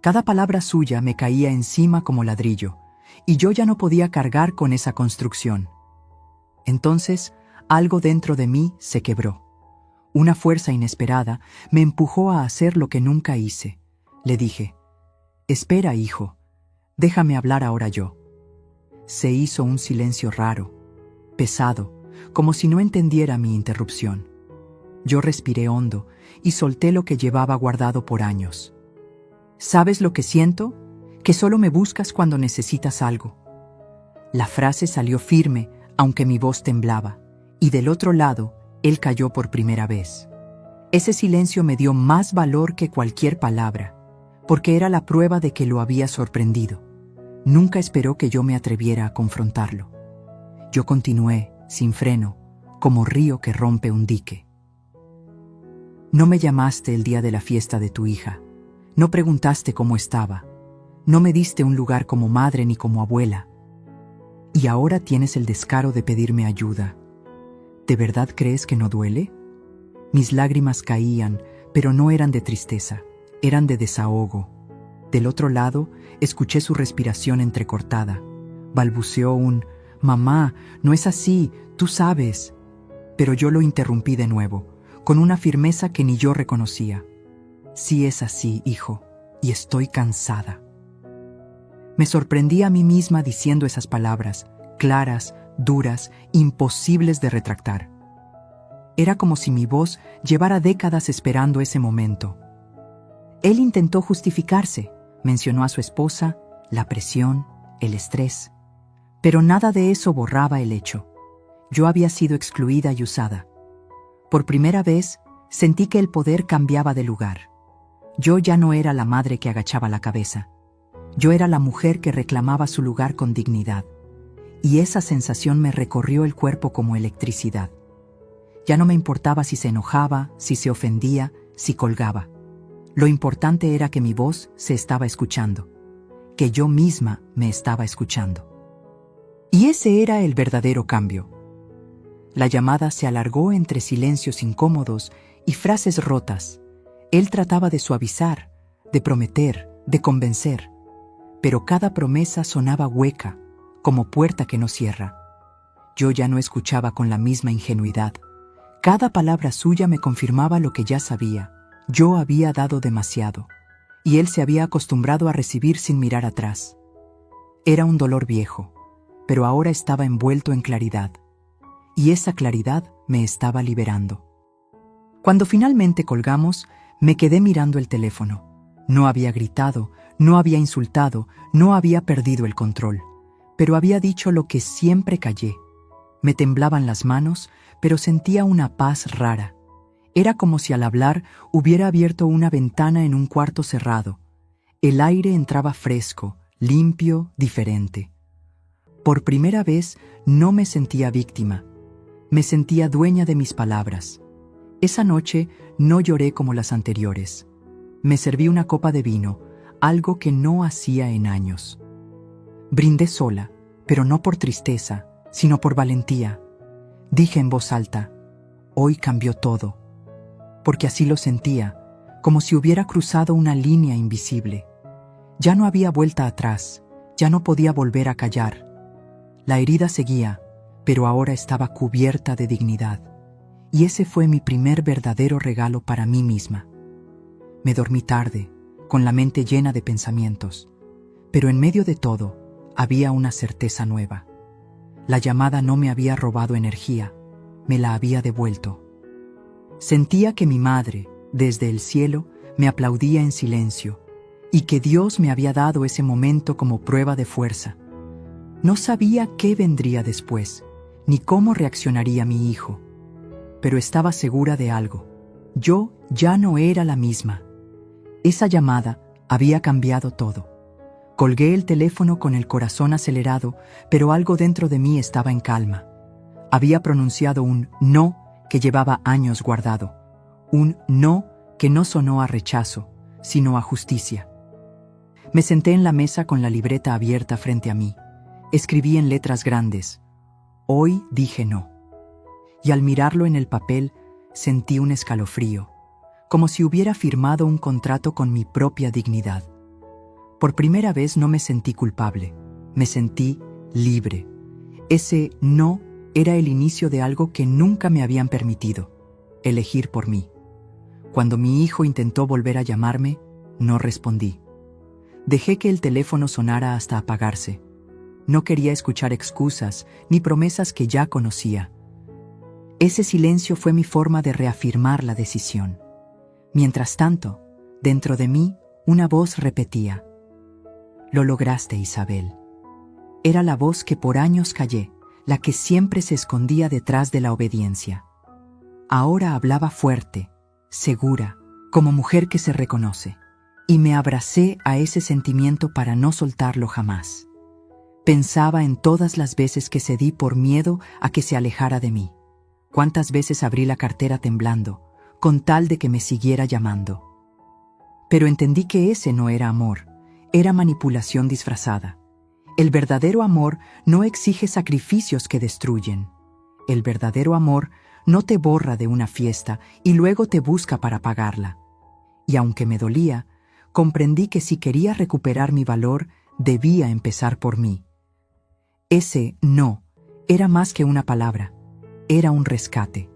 Cada palabra suya me caía encima como ladrillo, y yo ya no podía cargar con esa construcción. Entonces, algo dentro de mí se quebró. Una fuerza inesperada me empujó a hacer lo que nunca hice. Le dije, «Espera, hijo, déjame hablar ahora yo». Se hizo un silencio raro, pesado, como si no entendiera mi interrupción. Yo respiré hondo y solté lo que llevaba guardado por años. «¿Sabes lo que siento? Que solo me buscas cuando necesitas algo». La frase salió firme, aunque mi voz temblaba, y del otro lado, él cayó por primera vez. Ese silencio me dio más valor que cualquier palabra, porque era la prueba de que lo había sorprendido. Nunca esperó que yo me atreviera a confrontarlo. Yo continué, sin freno, como río que rompe un dique. «No me llamaste el día de la fiesta de tu hija. No preguntaste cómo estaba. No me diste un lugar como madre ni como abuela. Y ahora tienes el descaro de pedirme ayuda. ¿De verdad crees que no duele?». Mis lágrimas caían, pero no eran de tristeza, eran de desahogo. Del otro lado, escuché su respiración entrecortada. Balbuceó un «Mamá, no es así, tú sabes». Pero yo lo interrumpí de nuevo, con una firmeza que ni yo reconocía. «Sí es así, hijo, y estoy cansada». Me sorprendí a mí misma diciendo esas palabras, claras, duras, imposibles de retractar. Era como si mi voz llevara décadas esperando ese momento. Él intentó justificarse, mencionó a su esposa, la presión, el estrés. Pero nada de eso borraba el hecho. Yo había sido excluida y usada. Por primera vez, sentí que el poder cambiaba de lugar. Yo ya no era la madre que agachaba la cabeza. Yo era la mujer que reclamaba su lugar con dignidad. Y esa sensación me recorrió el cuerpo como electricidad. Ya no me importaba si se enojaba, si se ofendía, si colgaba. Lo importante era que mi voz se estaba escuchando, que yo misma me estaba escuchando. Y ese era el verdadero cambio. La llamada se alargó entre silencios incómodos y frases rotas. Él trataba de suavizar, de prometer, de convencer, pero cada promesa sonaba hueca, como puerta que no cierra. Yo ya no escuchaba con la misma ingenuidad. Cada palabra suya me confirmaba lo que ya sabía. Yo había dado demasiado, y él se había acostumbrado a recibir sin mirar atrás. Era un dolor viejo, pero ahora estaba envuelto en claridad, y esa claridad me estaba liberando. Cuando finalmente colgamos, me quedé mirando el teléfono. No había gritado, no había insultado, no había perdido el control, pero había dicho lo que siempre callé. Me temblaban las manos, pero sentía una paz rara. Era como si al hablar hubiera abierto una ventana en un cuarto cerrado. El aire entraba fresco, limpio, diferente. Por primera vez no me sentía víctima. Me sentía dueña de mis palabras. Esa noche no lloré como las anteriores. Me serví una copa de vino, algo que no hacía en años. Brindé sola, pero no por tristeza, sino por valentía. Dije en voz alta, «Hoy cambió todo», porque así lo sentía, como si hubiera cruzado una línea invisible. Ya no había vuelta atrás, ya no podía volver a callar. La herida seguía, pero ahora estaba cubierta de dignidad. Y ese fue mi primer verdadero regalo para mí misma. Me dormí tarde, con la mente llena de pensamientos. Pero en medio de todo, había una certeza nueva. La llamada no me había robado energía, me la había devuelto. Sentía que mi madre, desde el cielo, me aplaudía en silencio, y que Dios me había dado ese momento como prueba de fuerza. No sabía qué vendría después, ni cómo reaccionaría mi hijo, pero estaba segura de algo. Yo ya no era la misma. Esa llamada había cambiado todo. Colgué el teléfono con el corazón acelerado, pero algo dentro de mí estaba en calma. Había pronunciado un no que llevaba años guardado. Un no que no sonó a rechazo, sino a justicia. Me senté en la mesa con la libreta abierta frente a mí. Escribí en letras grandes: hoy dije no. Y al mirarlo en el papel, sentí un escalofrío, como si hubiera firmado un contrato con mi propia dignidad. Por primera vez no me sentí culpable, me sentí libre. Ese no era el inicio de algo que nunca me habían permitido: elegir por mí. Cuando mi hijo intentó volver a llamarme, no respondí. Dejé que el teléfono sonara hasta apagarse. No quería escuchar excusas ni promesas que ya conocía. Ese silencio fue mi forma de reafirmar la decisión. Mientras tanto, dentro de mí, una voz repetía: lo lograste, Isabel. Era la voz que por años callé, la que siempre se escondía detrás de la obediencia. Ahora hablaba fuerte, segura, como mujer que se reconoce, y me abracé a ese sentimiento para no soltarlo jamás. Pensaba en todas las veces que cedí por miedo a que se alejara de mí. Cuántas veces abrí la cartera temblando, con tal de que me siguiera llamando. Pero entendí que ese no era amor, era manipulación disfrazada. El verdadero amor no exige sacrificios que destruyen. El verdadero amor no te borra de una fiesta y luego te busca para pagarla. Y aunque me dolía, comprendí que si quería recuperar mi valor, debía empezar por mí. Ese no era más que una palabra, era un rescate.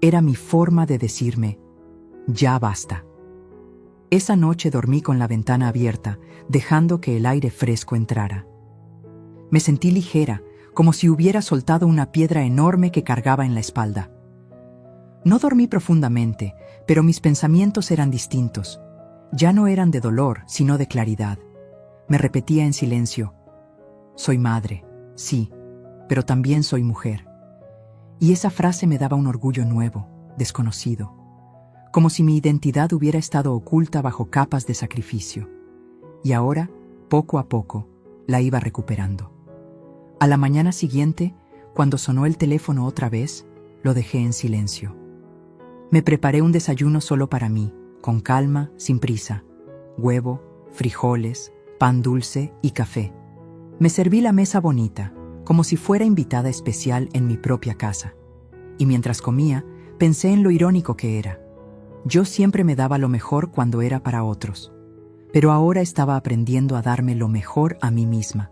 Era mi forma de decirme: ya basta. Esa noche dormí con la ventana abierta, dejando que el aire fresco entrara. Me sentí ligera, como si hubiera soltado una piedra enorme que cargaba en la espalda. No dormí profundamente, pero mis pensamientos eran distintos. Ya no eran de dolor, sino de claridad. Me repetía en silencio: soy madre, sí, pero también soy mujer. Y esa frase me daba un orgullo nuevo, desconocido, como si mi identidad hubiera estado oculta bajo capas de sacrificio. Y ahora, poco a poco, la iba recuperando. A la mañana siguiente, cuando sonó el teléfono otra vez, lo dejé en silencio. Me preparé un desayuno solo para mí, con calma, sin prisa: huevo, frijoles, pan dulce y café. Me serví la mesa bonita, como si fuera invitada especial en mi propia casa. Y mientras comía, pensé en lo irónico que era. Yo siempre me daba lo mejor cuando era para otros, pero ahora estaba aprendiendo a darme lo mejor a mí misma.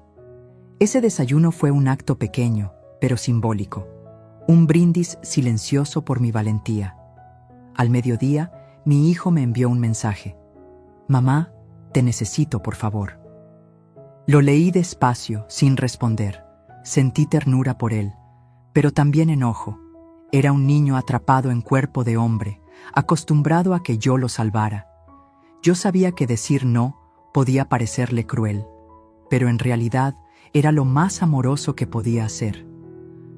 Ese desayuno fue un acto pequeño, pero simbólico. Un brindis silencioso por mi valentía. Al mediodía, mi hijo me envió un mensaje: mamá, te necesito, por favor. Lo leí despacio, sin responder. Sentí ternura por él, pero también enojo. Era un niño atrapado en cuerpo de hombre, acostumbrado a que yo lo salvara. Yo sabía que decir no podía parecerle cruel, pero en realidad era lo más amoroso que podía hacer,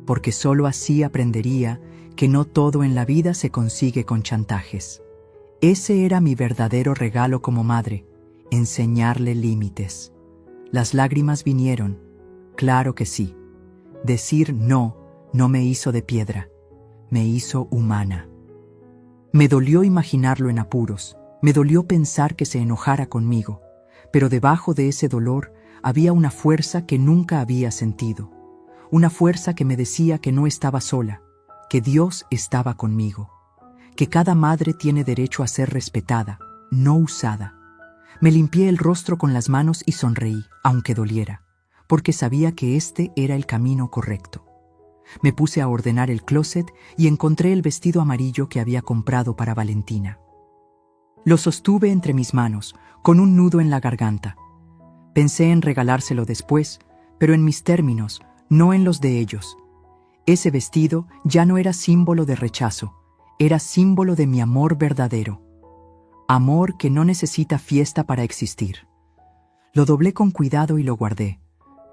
porque solo así aprendería que no todo en la vida se consigue con chantajes. Ese era mi verdadero regalo como madre: enseñarle límites. Las lágrimas vinieron, claro que sí. Decir no no me hizo de piedra, me hizo humana. Me dolió imaginarlo en apuros, me dolió pensar que se enojara conmigo, pero debajo de ese dolor había una fuerza que nunca había sentido, una fuerza que me decía que no estaba sola, que Dios estaba conmigo, que cada madre tiene derecho a ser respetada, no usada. Me limpié el rostro con las manos y sonreí, aunque doliera, porque sabía que este era el camino correcto. Me puse a ordenar el closet y encontré el vestido amarillo que había comprado para Valentina. Lo sostuve entre mis manos, con un nudo en la garganta. Pensé en regalárselo después, pero en mis términos, no en los de ellos. Ese vestido ya no era símbolo de rechazo, era símbolo de mi amor verdadero. Amor que no necesita fiesta para existir. Lo doblé con cuidado y lo guardé,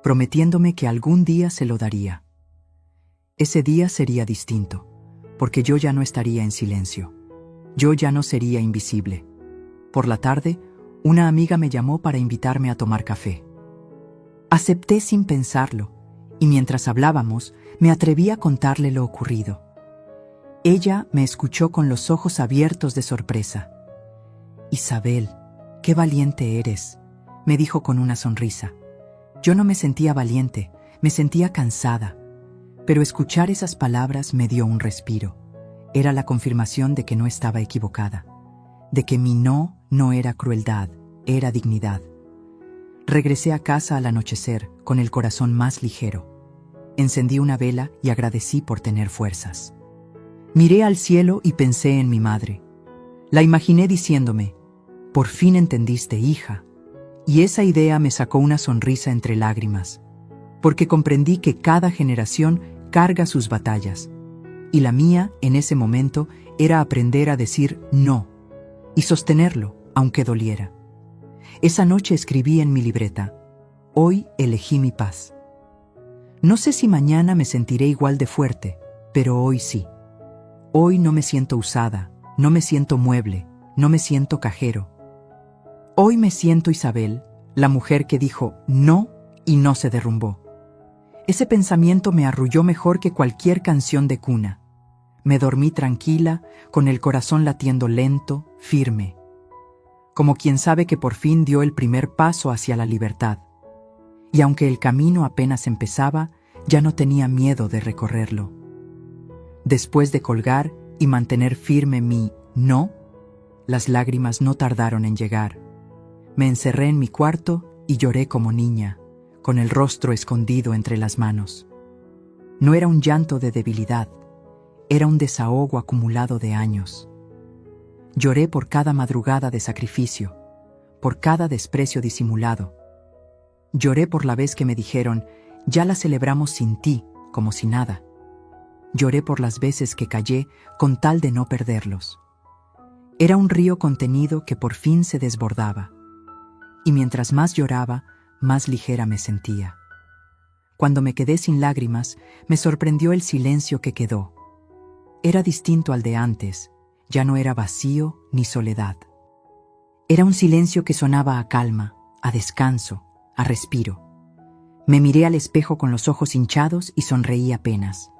prometiéndome que algún día se lo daría. Ese día sería distinto, porque yo ya no estaría en silencio. Yo ya no sería invisible. Por la tarde, una amiga me llamó para invitarme a tomar café. Acepté sin pensarlo, y mientras hablábamos, me atreví a contarle lo ocurrido. Ella me escuchó con los ojos abiertos de sorpresa. «Isabel, qué valiente eres», me dijo con una sonrisa. Yo no me sentía valiente, me sentía cansada, pero escuchar esas palabras me dio un respiro. Era la confirmación de que no estaba equivocada, de que mi no era crueldad, era dignidad. Regresé a casa al anochecer, con el corazón más ligero. Encendí una vela y agradecí por tener fuerzas. Miré al cielo y pensé en mi madre. La imaginé diciéndome: «Por fin entendiste, hija». Y esa idea me sacó una sonrisa entre lágrimas, porque comprendí que cada generación carga sus batallas, y la mía, en ese momento, era aprender a decir no, y sostenerlo, aunque doliera. Esa noche escribí en mi libreta: «Hoy elegí mi paz». No sé si mañana me sentiré igual de fuerte, pero hoy sí. Hoy no me siento usada, no me siento mueble, no me siento cajero. Hoy me siento Isabel, la mujer que dijo no y no se derrumbó. Ese pensamiento me arrulló mejor que cualquier canción de cuna. Me dormí tranquila, con el corazón latiendo lento, firme, como quien sabe que por fin dio el primer paso hacia la libertad. Y aunque el camino apenas empezaba, ya no tenía miedo de recorrerlo. Después de colgar y mantener firme mi no, las lágrimas no tardaron en llegar. Me encerré en mi cuarto y lloré como niña, con el rostro escondido entre las manos. No era un llanto de debilidad, era un desahogo acumulado de años. Lloré por cada madrugada de sacrificio, por cada desprecio disimulado. Lloré por la vez que me dijeron: «Ya la celebramos sin ti», como si nada. Lloré por las veces que callé con tal de no perderlos. Era un río contenido que por fin se desbordaba. Y mientras más lloraba, más ligera me sentía. Cuando me quedé sin lágrimas, me sorprendió el silencio que quedó. Era distinto al de antes, ya no era vacío ni soledad. Era un silencio que sonaba a calma, a descanso, a respiro. Me miré al espejo con los ojos hinchados y sonreí apenas.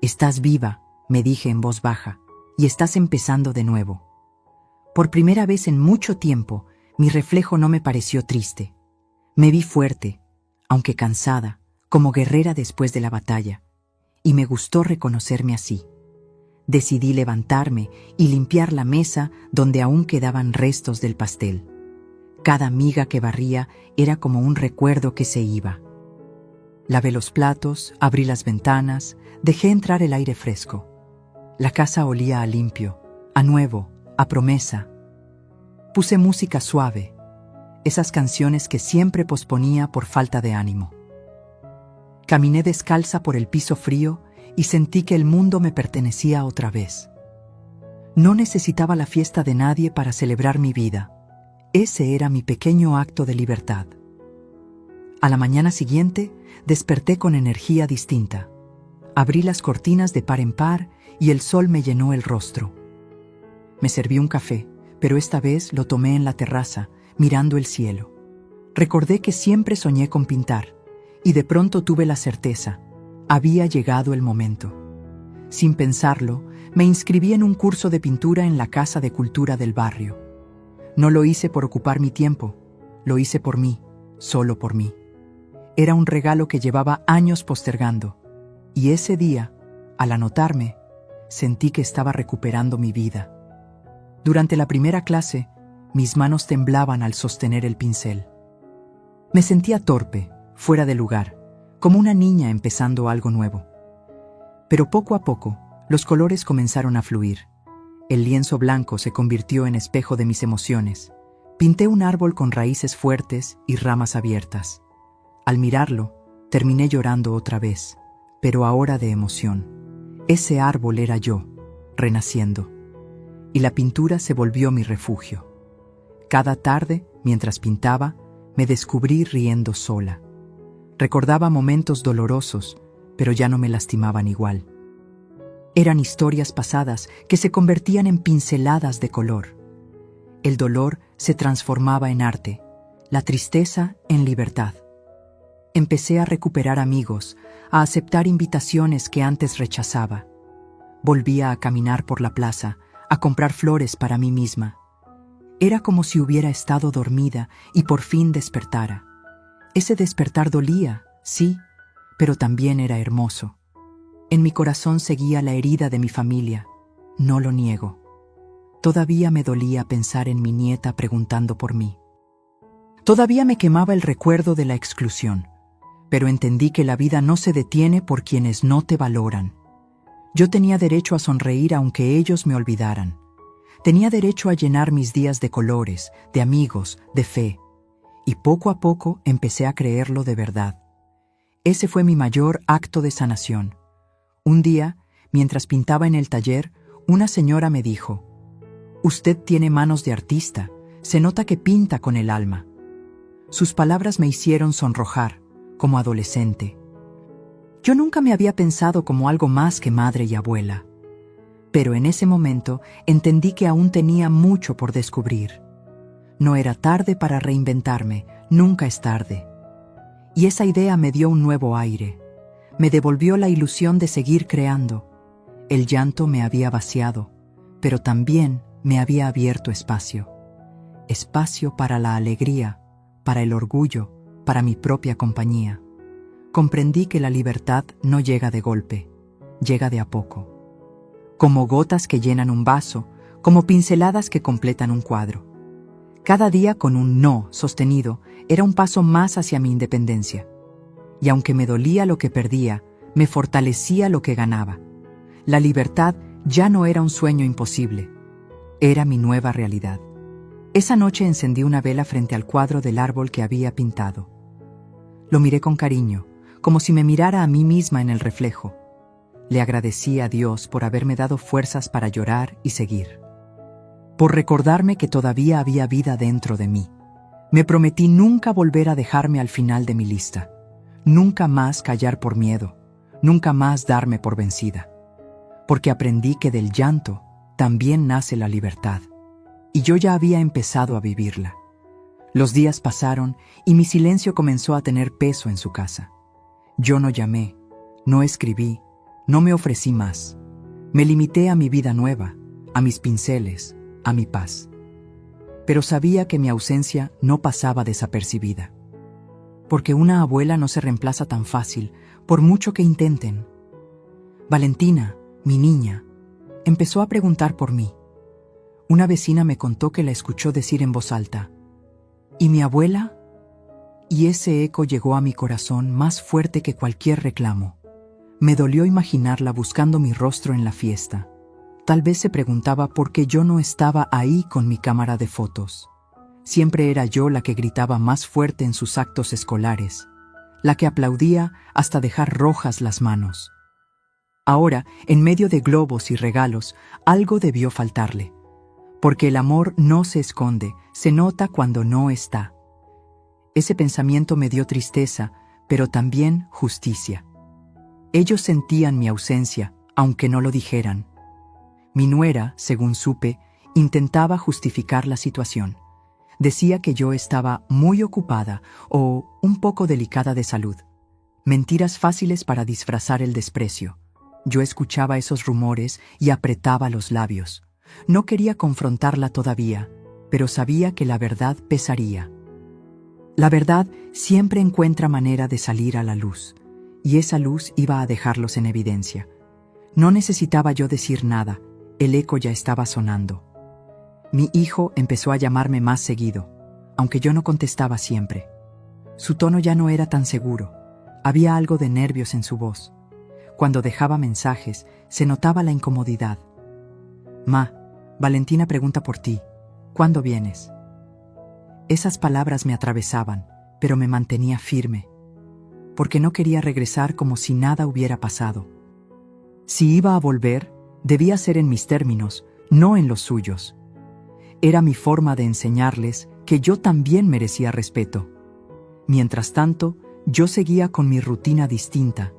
«Estás viva», me dije en voz baja, «y estás empezando de nuevo». Por primera vez en mucho tiempo, mi reflejo no me pareció triste. Me vi fuerte, aunque cansada, como guerrera después de la batalla, y me gustó reconocerme así. Decidí levantarme y limpiar la mesa donde aún quedaban restos del pastel. Cada miga que barría era como un recuerdo que se iba. Lavé los platos, abrí las ventanas, dejé entrar el aire fresco. La casa olía a limpio, a nuevo, a promesa. Puse música suave, esas canciones que siempre posponía por falta de ánimo. Caminé descalza por el piso frío y sentí que el mundo me pertenecía otra vez. No necesitaba la fiesta de nadie para celebrar mi vida. Ese era mi pequeño acto de libertad. A la mañana siguiente, desperté con energía distinta. Abrí las cortinas de par en par y el sol me llenó el rostro. Me serví un café, pero esta vez lo tomé en la terraza, mirando el cielo. Recordé que siempre soñé con pintar, y de pronto tuve la certeza: había llegado el momento. Sin pensarlo, me inscribí en un curso de pintura en la Casa de Cultura del barrio. No lo hice por ocupar mi tiempo, lo hice por mí, solo por mí. Era un regalo que llevaba años postergando, y ese día, al anotarme, sentí que estaba recuperando mi vida. Durante la primera clase, mis manos temblaban al sostener el pincel. Me sentía torpe, fuera de lugar, como una niña empezando algo nuevo. Pero poco a poco, los colores comenzaron a fluir. El lienzo blanco se convirtió en espejo de mis emociones. Pinté un árbol con raíces fuertes y ramas abiertas. Al mirarlo, terminé llorando otra vez, pero ahora de emoción. Ese árbol era yo, renaciendo. Y la pintura se volvió mi refugio. Cada tarde, mientras pintaba, me descubrí riendo sola. Recordaba momentos dolorosos, pero ya no me lastimaban igual. Eran historias pasadas que se convertían en pinceladas de color. El dolor se transformaba en arte, la tristeza en libertad. Empecé a recuperar amigos, a aceptar invitaciones que antes rechazaba. Volvía a caminar por la plaza, a comprar flores para mí misma. Era como si hubiera estado dormida y por fin despertara. Ese despertar dolía, sí, pero también era hermoso. En mi corazón seguía la herida de mi familia, no lo niego. Todavía me dolía pensar en mi nieta preguntando por mí. Todavía me quemaba el recuerdo de la exclusión, pero entendí que la vida no se detiene por quienes no te valoran. Yo tenía derecho a sonreír aunque ellos me olvidaran. Tenía derecho a llenar mis días de colores, de amigos, de fe. Y poco a poco empecé a creerlo de verdad. Ese fue mi mayor acto de sanación. Un día, mientras pintaba en el taller, una señora me dijo: «Usted tiene manos de artista, se nota que pinta con el alma». Sus palabras me hicieron sonrojar, como adolescente. Yo nunca me había pensado como algo más que madre y abuela. Pero en ese momento entendí que aún tenía mucho por descubrir. No era tarde para reinventarme, nunca es tarde. Y esa idea me dio un nuevo aire. Me devolvió la ilusión de seguir creando. El llanto me había vaciado, pero también me había abierto espacio. Espacio para la alegría, para el orgullo, para mi propia compañía. Comprendí que la libertad no llega de golpe, llega de a poco. Como gotas que llenan un vaso, como pinceladas que completan un cuadro. Cada día con un no sostenido era un paso más hacia mi independencia. Y aunque me dolía lo que perdía, me fortalecía lo que ganaba. La libertad ya no era un sueño imposible, era mi nueva realidad. Esa noche encendí una vela frente al cuadro del árbol que había pintado. Lo miré con cariño, como si me mirara a mí misma en el reflejo. Le agradecí a Dios por haberme dado fuerzas para llorar y seguir. Por recordarme que todavía había vida dentro de mí. Me prometí nunca volver a dejarme al final de mi lista. Nunca más callar por miedo. Nunca más darme por vencida. Porque aprendí que del llanto también nace la libertad. Y yo ya había empezado a vivirla. Los días pasaron y mi silencio comenzó a tener peso en su casa. Yo no llamé, no escribí, no me ofrecí más. Me limité a mi vida nueva, a mis pinceles, a mi paz. Pero sabía que mi ausencia no pasaba desapercibida. Porque una abuela no se reemplaza tan fácil, por mucho que intenten. Valentina, mi niña, empezó a preguntar por mí. Una vecina me contó que la escuchó decir en voz alta: ¿y mi abuela? Y ese eco llegó a mi corazón más fuerte que cualquier reclamo. Me dolió imaginarla buscando mi rostro en la fiesta. Tal vez se preguntaba por qué yo no estaba ahí con mi cámara de fotos. Siempre era yo la que gritaba más fuerte en sus actos escolares, la que aplaudía hasta dejar rojas las manos. Ahora, en medio de globos y regalos, algo debió faltarle. Porque el amor no se esconde, se nota cuando no está. Ese pensamiento me dio tristeza, pero también justicia. Ellos sentían mi ausencia, aunque no lo dijeran. Mi nuera, según supe, intentaba justificar la situación. Decía que yo estaba muy ocupada o un poco delicada de salud. Mentiras fáciles para disfrazar el desprecio. Yo escuchaba esos rumores y apretaba los labios. No quería confrontarla todavía, pero sabía que la verdad pesaría. La verdad siempre encuentra manera de salir a la luz, y esa luz iba a dejarlos en evidencia. No necesitaba yo decir nada, el eco ya estaba sonando. Mi hijo empezó a llamarme más seguido, aunque yo no contestaba siempre. Su tono ya no era tan seguro, había algo de nervios en su voz. Cuando dejaba mensajes, se notaba la incomodidad. «Ma, Valentina pregunta por ti. ¿Cuándo vienes? Esas palabras me atravesaban, pero me mantenía firme, porque no quería regresar como si nada hubiera pasado. Si iba a volver, debía ser en mis términos, no en los suyos. Era mi forma de enseñarles que yo también merecía respeto. Mientras tanto, yo seguía con mi rutina distinta.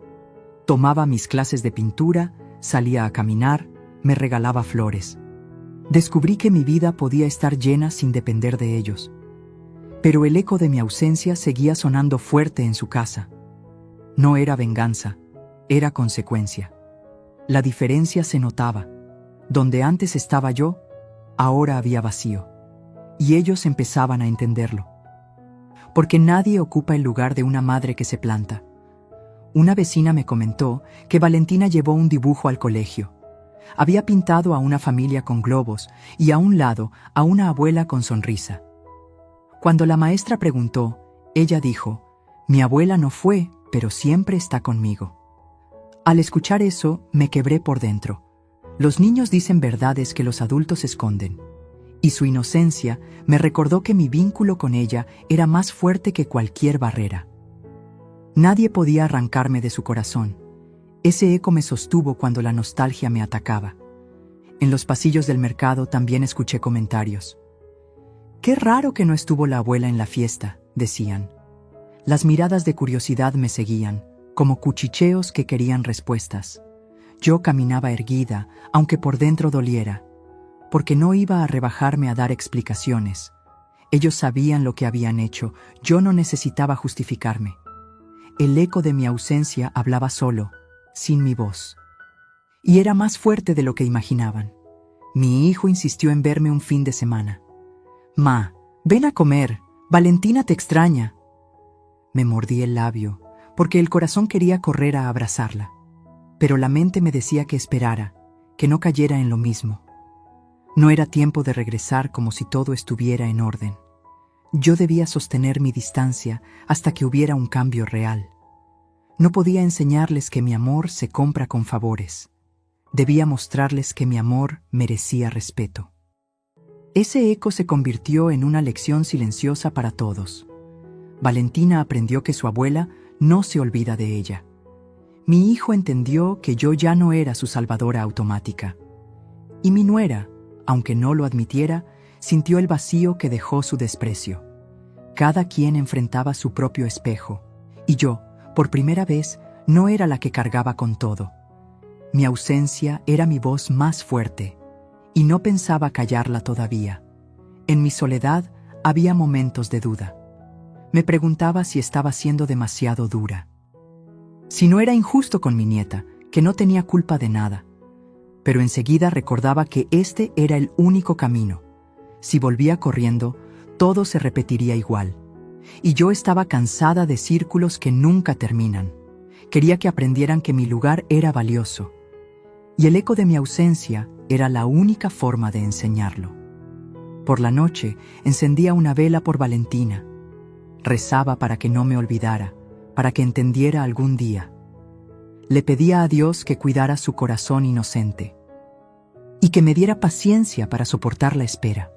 Tomaba mis clases de pintura, salía a caminar, me regalaba flores. Descubrí que mi vida podía estar llena sin depender de ellos. Pero el eco de mi ausencia seguía sonando fuerte en su casa. No era venganza, era consecuencia. La diferencia se notaba. Donde antes estaba yo, ahora había vacío. Y ellos empezaban a entenderlo. Porque nadie ocupa el lugar de una madre que se planta. Una vecina me comentó que Valentina llevó un dibujo al colegio. Había pintado a una familia con globos y a un lado a una abuela con sonrisa. Cuando la maestra preguntó, ella dijo: «Mi abuela no fue, pero siempre está conmigo». Al escuchar eso, me quebré por dentro. Los niños dicen verdades que los adultos esconden. Y su inocencia me recordó que mi vínculo con ella era más fuerte que cualquier barrera. Nadie podía arrancarme de su corazón. Ese eco me sostuvo cuando la nostalgia me atacaba. En los pasillos del mercado también escuché comentarios. «Qué raro que no estuvo la abuela en la fiesta», decían. Las miradas de curiosidad me seguían, como cuchicheos que querían respuestas. Yo caminaba erguida, aunque por dentro doliera, porque no iba a rebajarme a dar explicaciones. Ellos sabían lo que habían hecho, yo no necesitaba justificarme. El eco de mi ausencia hablaba solo, sin mi voz. Y era más fuerte de lo que imaginaban. Mi hijo insistió en verme un fin de semana. «Ma, ven a comer, Valentina te extraña». Me mordí el labio, porque el corazón quería correr a abrazarla. Pero la mente me decía que esperara, que no cayera en lo mismo. No era tiempo de regresar como si todo estuviera en orden. Yo debía sostener mi distancia hasta que hubiera un cambio real. No podía enseñarles que mi amor se compra con favores. Debía mostrarles que mi amor merecía respeto. Ese eco se convirtió en una lección silenciosa para todos. Valentina aprendió que su abuela no se olvida de ella. Mi hijo entendió que yo ya no era su salvadora automática. Y mi nuera, aunque no lo admitiera, sintió el vacío que dejó su desprecio. Cada quien enfrentaba su propio espejo, y yo, por primera vez, no era la que cargaba con todo. Mi ausencia era mi voz más fuerte, y no pensaba callarla todavía. En mi soledad había momentos de duda. Me preguntaba si estaba siendo demasiado dura. Si no era injusto con mi nieta, que no tenía culpa de nada. Pero enseguida recordaba que este era el único camino. Si volvía corriendo, todo se repetiría igual. Y yo estaba cansada de círculos que nunca terminan. Quería que aprendieran que mi lugar era valioso. Y el eco de mi ausencia era la única forma de enseñarlo. Por la noche encendía una vela por Valentina. Rezaba para que no me olvidara, para que entendiera algún día. Le pedía a Dios que cuidara su corazón inocente y que me diera paciencia para soportar la espera.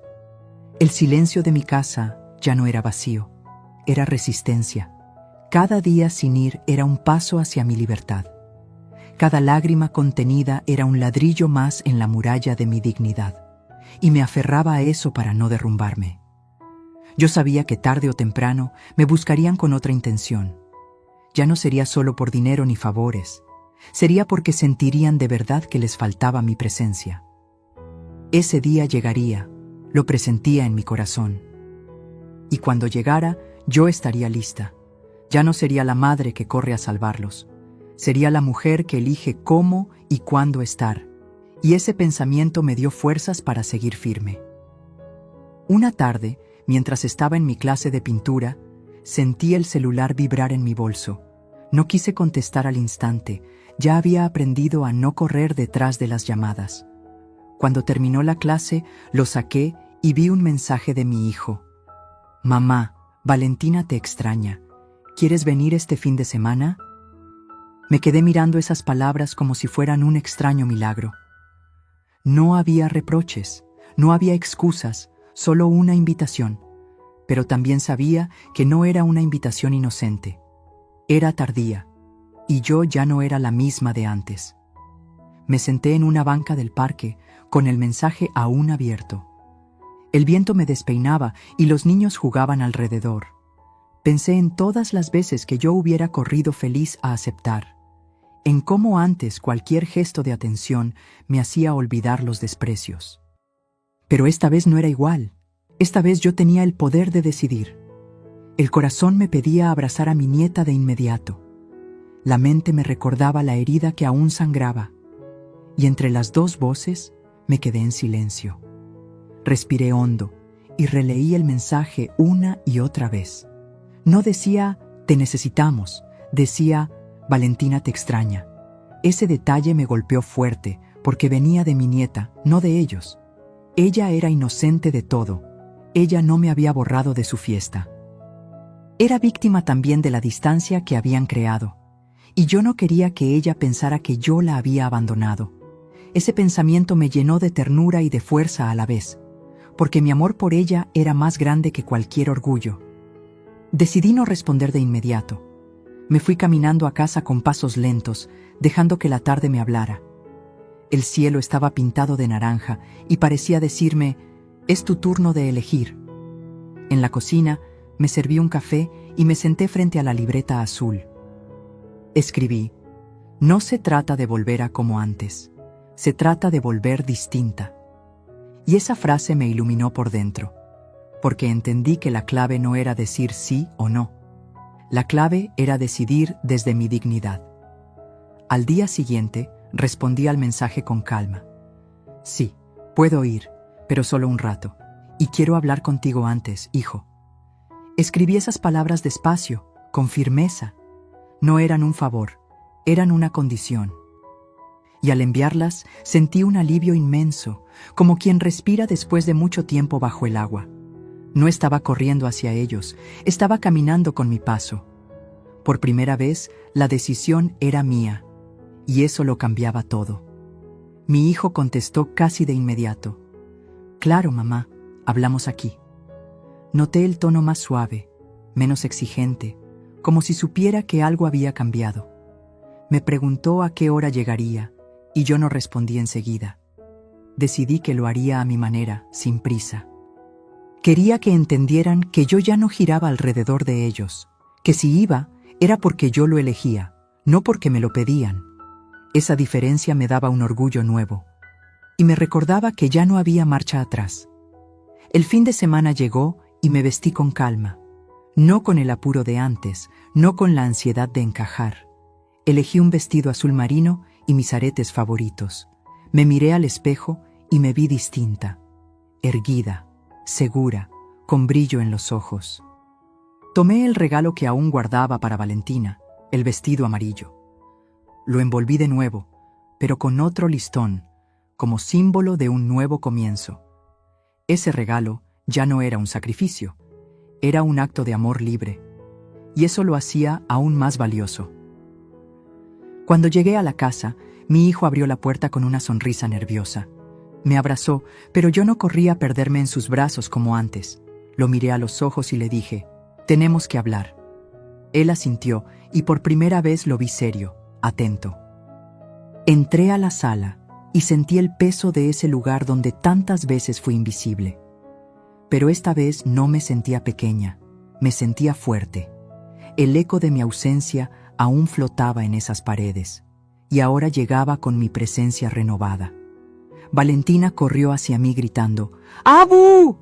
El silencio de mi casa ya no era vacío, era resistencia. Cada día sin ir era un paso hacia mi libertad. Cada lágrima contenida era un ladrillo más en la muralla de mi dignidad, y me aferraba a eso para no derrumbarme. Yo sabía que tarde o temprano me buscarían con otra intención. Ya no sería solo por dinero ni favores, sería porque sentirían de verdad que les faltaba mi presencia. Ese día llegaría, lo presentía en mi corazón. Y cuando llegara, yo estaría lista. Ya no sería la madre que corre a salvarlos. Sería la mujer que elige cómo y cuándo estar. Y ese pensamiento me dio fuerzas para seguir firme. Una tarde, mientras estaba en mi clase de pintura, sentí el celular vibrar en mi bolso. No quise contestar al instante, ya había aprendido a no correr detrás de las llamadas. Cuando terminó la clase, lo saqué y vi un mensaje de mi hijo. «Mamá, Valentina te extraña. ¿Quieres venir este fin de semana?» Me quedé mirando esas palabras como si fueran un extraño milagro. No había reproches, No había excusas, solo una invitación. Pero también sabía que no era una invitación inocente. Era tardía, y yo ya no era la misma de antes. Me senté en una banca del parque, con el mensaje aún abierto. El viento me despeinaba y los niños jugaban alrededor. Pensé en todas las veces que yo hubiera corrido feliz a aceptar, en cómo antes cualquier gesto de atención me hacía olvidar los desprecios. Pero esta vez no era igual. Esta vez yo tenía el poder de decidir. El corazón me pedía abrazar a mi nieta de inmediato. La mente me recordaba la herida que aún sangraba. Y entre las dos voces me quedé en silencio. Respiré hondo y releí el mensaje una y otra vez. No decía, te necesitamos, decía, Valentina te extraña. Ese detalle me golpeó fuerte porque venía de mi nieta, no de ellos. Ella era inocente de todo. Ella no me había borrado de su fiesta. Era víctima también de la distancia que habían creado, y yo no quería que ella pensara que yo la había abandonado. Ese pensamiento me llenó de ternura y de fuerza a la vez, porque mi amor por ella era más grande que cualquier orgullo. Decidí no responder de inmediato. Me fui caminando a casa con pasos lentos, dejando que la tarde me hablara. El cielo estaba pintado de naranja y parecía decirme, es tu turno de elegir. En la cocina me serví un café y me senté frente a la libreta azul. Escribí, no se trata de volver a como antes, se trata de volver distinta. Y esa frase me iluminó por dentro, porque entendí que la clave no era decir sí o no. La clave era decidir desde mi dignidad. Al día siguiente, respondí al mensaje con calma. Sí, puedo ir, pero solo un rato, y quiero hablar contigo antes, hijo. Escribí esas palabras despacio, con firmeza. No eran un favor, eran una condición. Y al enviarlas, sentí un alivio inmenso, como quien respira después de mucho tiempo bajo el agua. No estaba corriendo hacia ellos, estaba caminando con mi paso. Por primera vez, la decisión era mía, y eso lo cambiaba todo. Mi hijo contestó casi de inmediato. Claro, mamá, hablamos aquí. Noté el tono más suave, menos exigente, como si supiera que algo había cambiado. Me preguntó a qué hora llegaría, y yo no respondí enseguida. Decidí que lo haría a mi manera, sin prisa. Quería que entendieran que yo ya no giraba alrededor de ellos, que si iba, era porque yo lo elegía, no porque me lo pedían. Esa diferencia me daba un orgullo nuevo, y me recordaba que ya no había marcha atrás. El fin de semana llegó y me vestí con calma, no con el apuro de antes, no con la ansiedad de encajar. Elegí un vestido azul marino y mis aretes favoritos. Me miré al espejo y me vi distinta, erguida, segura, con brillo en los ojos. Tomé el regalo que aún guardaba para Valentina, el vestido amarillo. Lo envolví de nuevo, pero con otro listón, como símbolo de un nuevo comienzo. Ese regalo ya no era un sacrificio, era un acto de amor libre, y eso lo hacía aún más valioso. Cuando llegué a la casa, mi hijo abrió la puerta con una sonrisa nerviosa. Me abrazó, pero yo no corrí a perderme en sus brazos como antes. Lo miré a los ojos y le dije, tenemos que hablar. Él asintió, y por primera vez lo vi serio, atento. Entré a la sala y sentí el peso de ese lugar donde tantas veces fui invisible. Pero esta vez no me sentía pequeña, me sentía fuerte. El eco de mi ausencia aún flotaba en esas paredes, y ahora llegaba con mi presencia renovada. Valentina corrió hacia mí gritando, ¡Abu!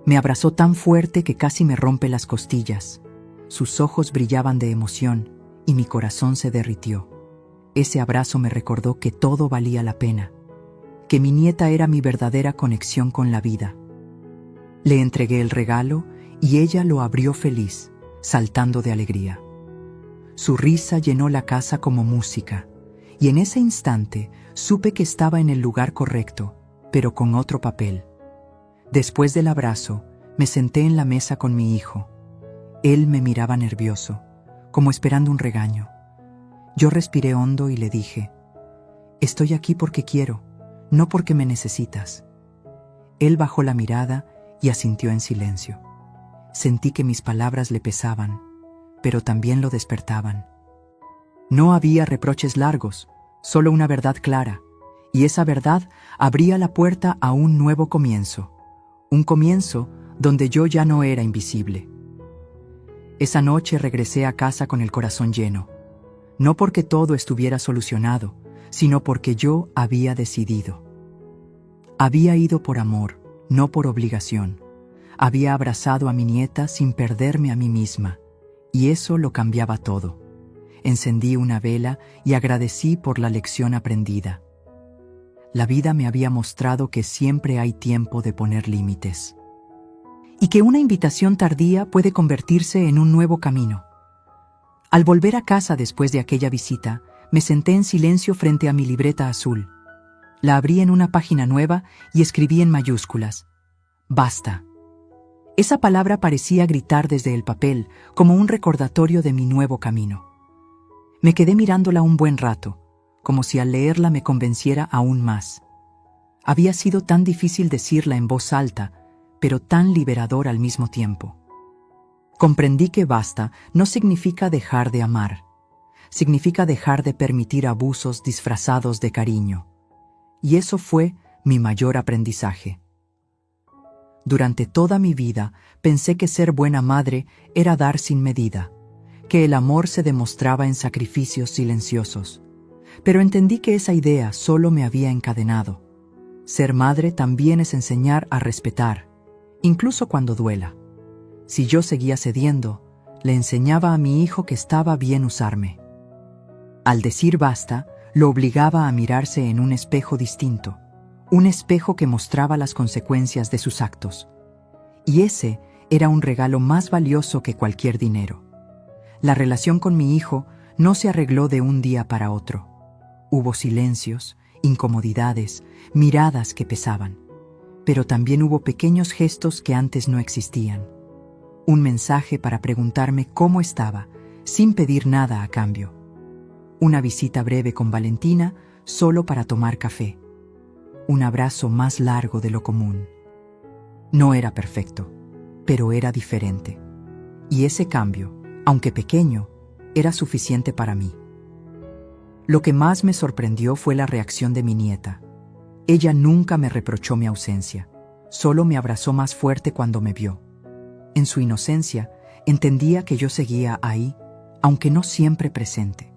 Me abrazó tan fuerte que casi me rompe las costillas. Sus ojos brillaban de emoción, y mi corazón se derritió. Ese abrazo me recordó que todo valía la pena, que mi nieta era mi verdadera conexión con la vida. Le entregué el regalo y ella lo abrió feliz, saltando de alegría. Su risa llenó la casa como música, y en ese instante supe que estaba en el lugar correcto, pero con otro papel. Después del abrazo, me senté en la mesa con mi hijo. Él me miraba nervioso, como esperando un regaño. Yo respiré hondo y le dije, estoy aquí porque quiero, no porque me necesitas. Él bajó la mirada y asintió en silencio. Sentí que mis palabras le pesaban, pero también lo despertaban. No había reproches largos, solo una verdad clara, y esa verdad abría la puerta a un nuevo comienzo, un comienzo donde yo ya no era invisible. Esa noche regresé a casa con el corazón lleno, no porque todo estuviera solucionado, sino porque yo había decidido. Había ido por amor, no por obligación. Había abrazado a mi nieta sin perderme a mí misma, y eso lo cambiaba todo. Encendí una vela y agradecí por la lección aprendida. La vida me había mostrado que siempre hay tiempo de poner límites. Y que una invitación tardía puede convertirse en un nuevo camino. Al volver a casa después de aquella visita, me senté en silencio frente a mi libreta azul. La abrí en una página nueva y escribí en mayúsculas: Basta. Esa palabra parecía gritar desde el papel, como un recordatorio de mi nuevo camino. Me quedé mirándola un buen rato, como si al leerla me convenciera aún más. Había sido tan difícil decirla en voz alta, pero tan liberador al mismo tiempo. Comprendí que basta no significa dejar de amar, significa dejar de permitir abusos disfrazados de cariño. Y eso fue mi mayor aprendizaje. Durante toda mi vida pensé que ser buena madre era dar sin medida, que el amor se demostraba en sacrificios silenciosos. Pero entendí que esa idea solo me había encadenado. Ser madre también es enseñar a respetar, incluso cuando duela. Si yo seguía cediendo, le enseñaba a mi hijo que estaba bien usarme. Al decir basta, lo obligaba a mirarse en un espejo distinto, un espejo que mostraba las consecuencias de sus actos. Y ese era un regalo más valioso que cualquier dinero. La relación con mi hijo no se arregló de un día para otro. Hubo silencios, incomodidades, miradas que pesaban. Pero también hubo pequeños gestos que antes no existían. Un mensaje para preguntarme cómo estaba, sin pedir nada a cambio. Una visita breve con Valentina, solo para tomar café. Un abrazo más largo de lo común. No era perfecto, pero era diferente. Y ese cambio, aunque pequeño, era suficiente para mí. Lo que más me sorprendió fue la reacción de mi nieta. Ella nunca me reprochó mi ausencia, solo me abrazó más fuerte cuando me vio. En su inocencia, entendía que yo seguía ahí, aunque no siempre presente.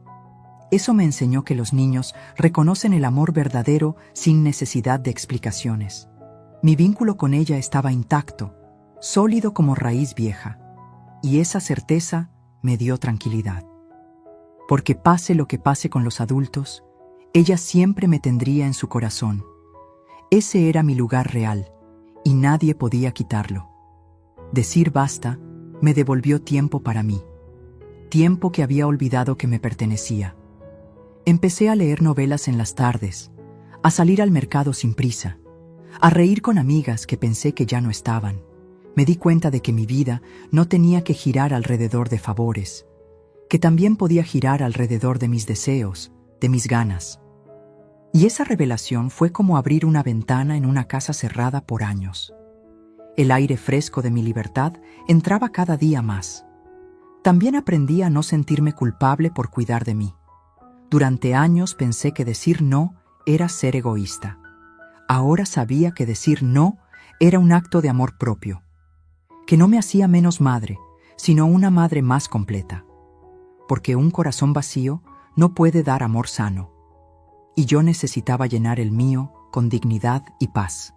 Eso me enseñó que los niños reconocen el amor verdadero sin necesidad de explicaciones. Mi vínculo con ella estaba intacto, sólido como raíz vieja, y esa certeza me dio tranquilidad. Porque pase lo que pase con los adultos, ella siempre me tendría en su corazón. Ese era mi lugar real, y nadie podía quitarlo. Decir basta me devolvió tiempo para mí, tiempo que había olvidado que me pertenecía. Empecé a leer novelas en las tardes, a salir al mercado sin prisa, a reír con amigas que pensé que ya no estaban. Me di cuenta de que mi vida no tenía que girar alrededor de favores, que también podía girar alrededor de mis deseos, de mis ganas. Y esa revelación fue como abrir una ventana en una casa cerrada por años. El aire fresco de mi libertad entraba cada día más. También aprendí a no sentirme culpable por cuidar de mí. Durante años pensé que decir no era ser egoísta. Ahora sabía que decir no era un acto de amor propio, que no me hacía menos madre, sino una madre más completa. Porque un corazón vacío no puede dar amor sano. Y yo necesitaba llenar el mío con dignidad y paz.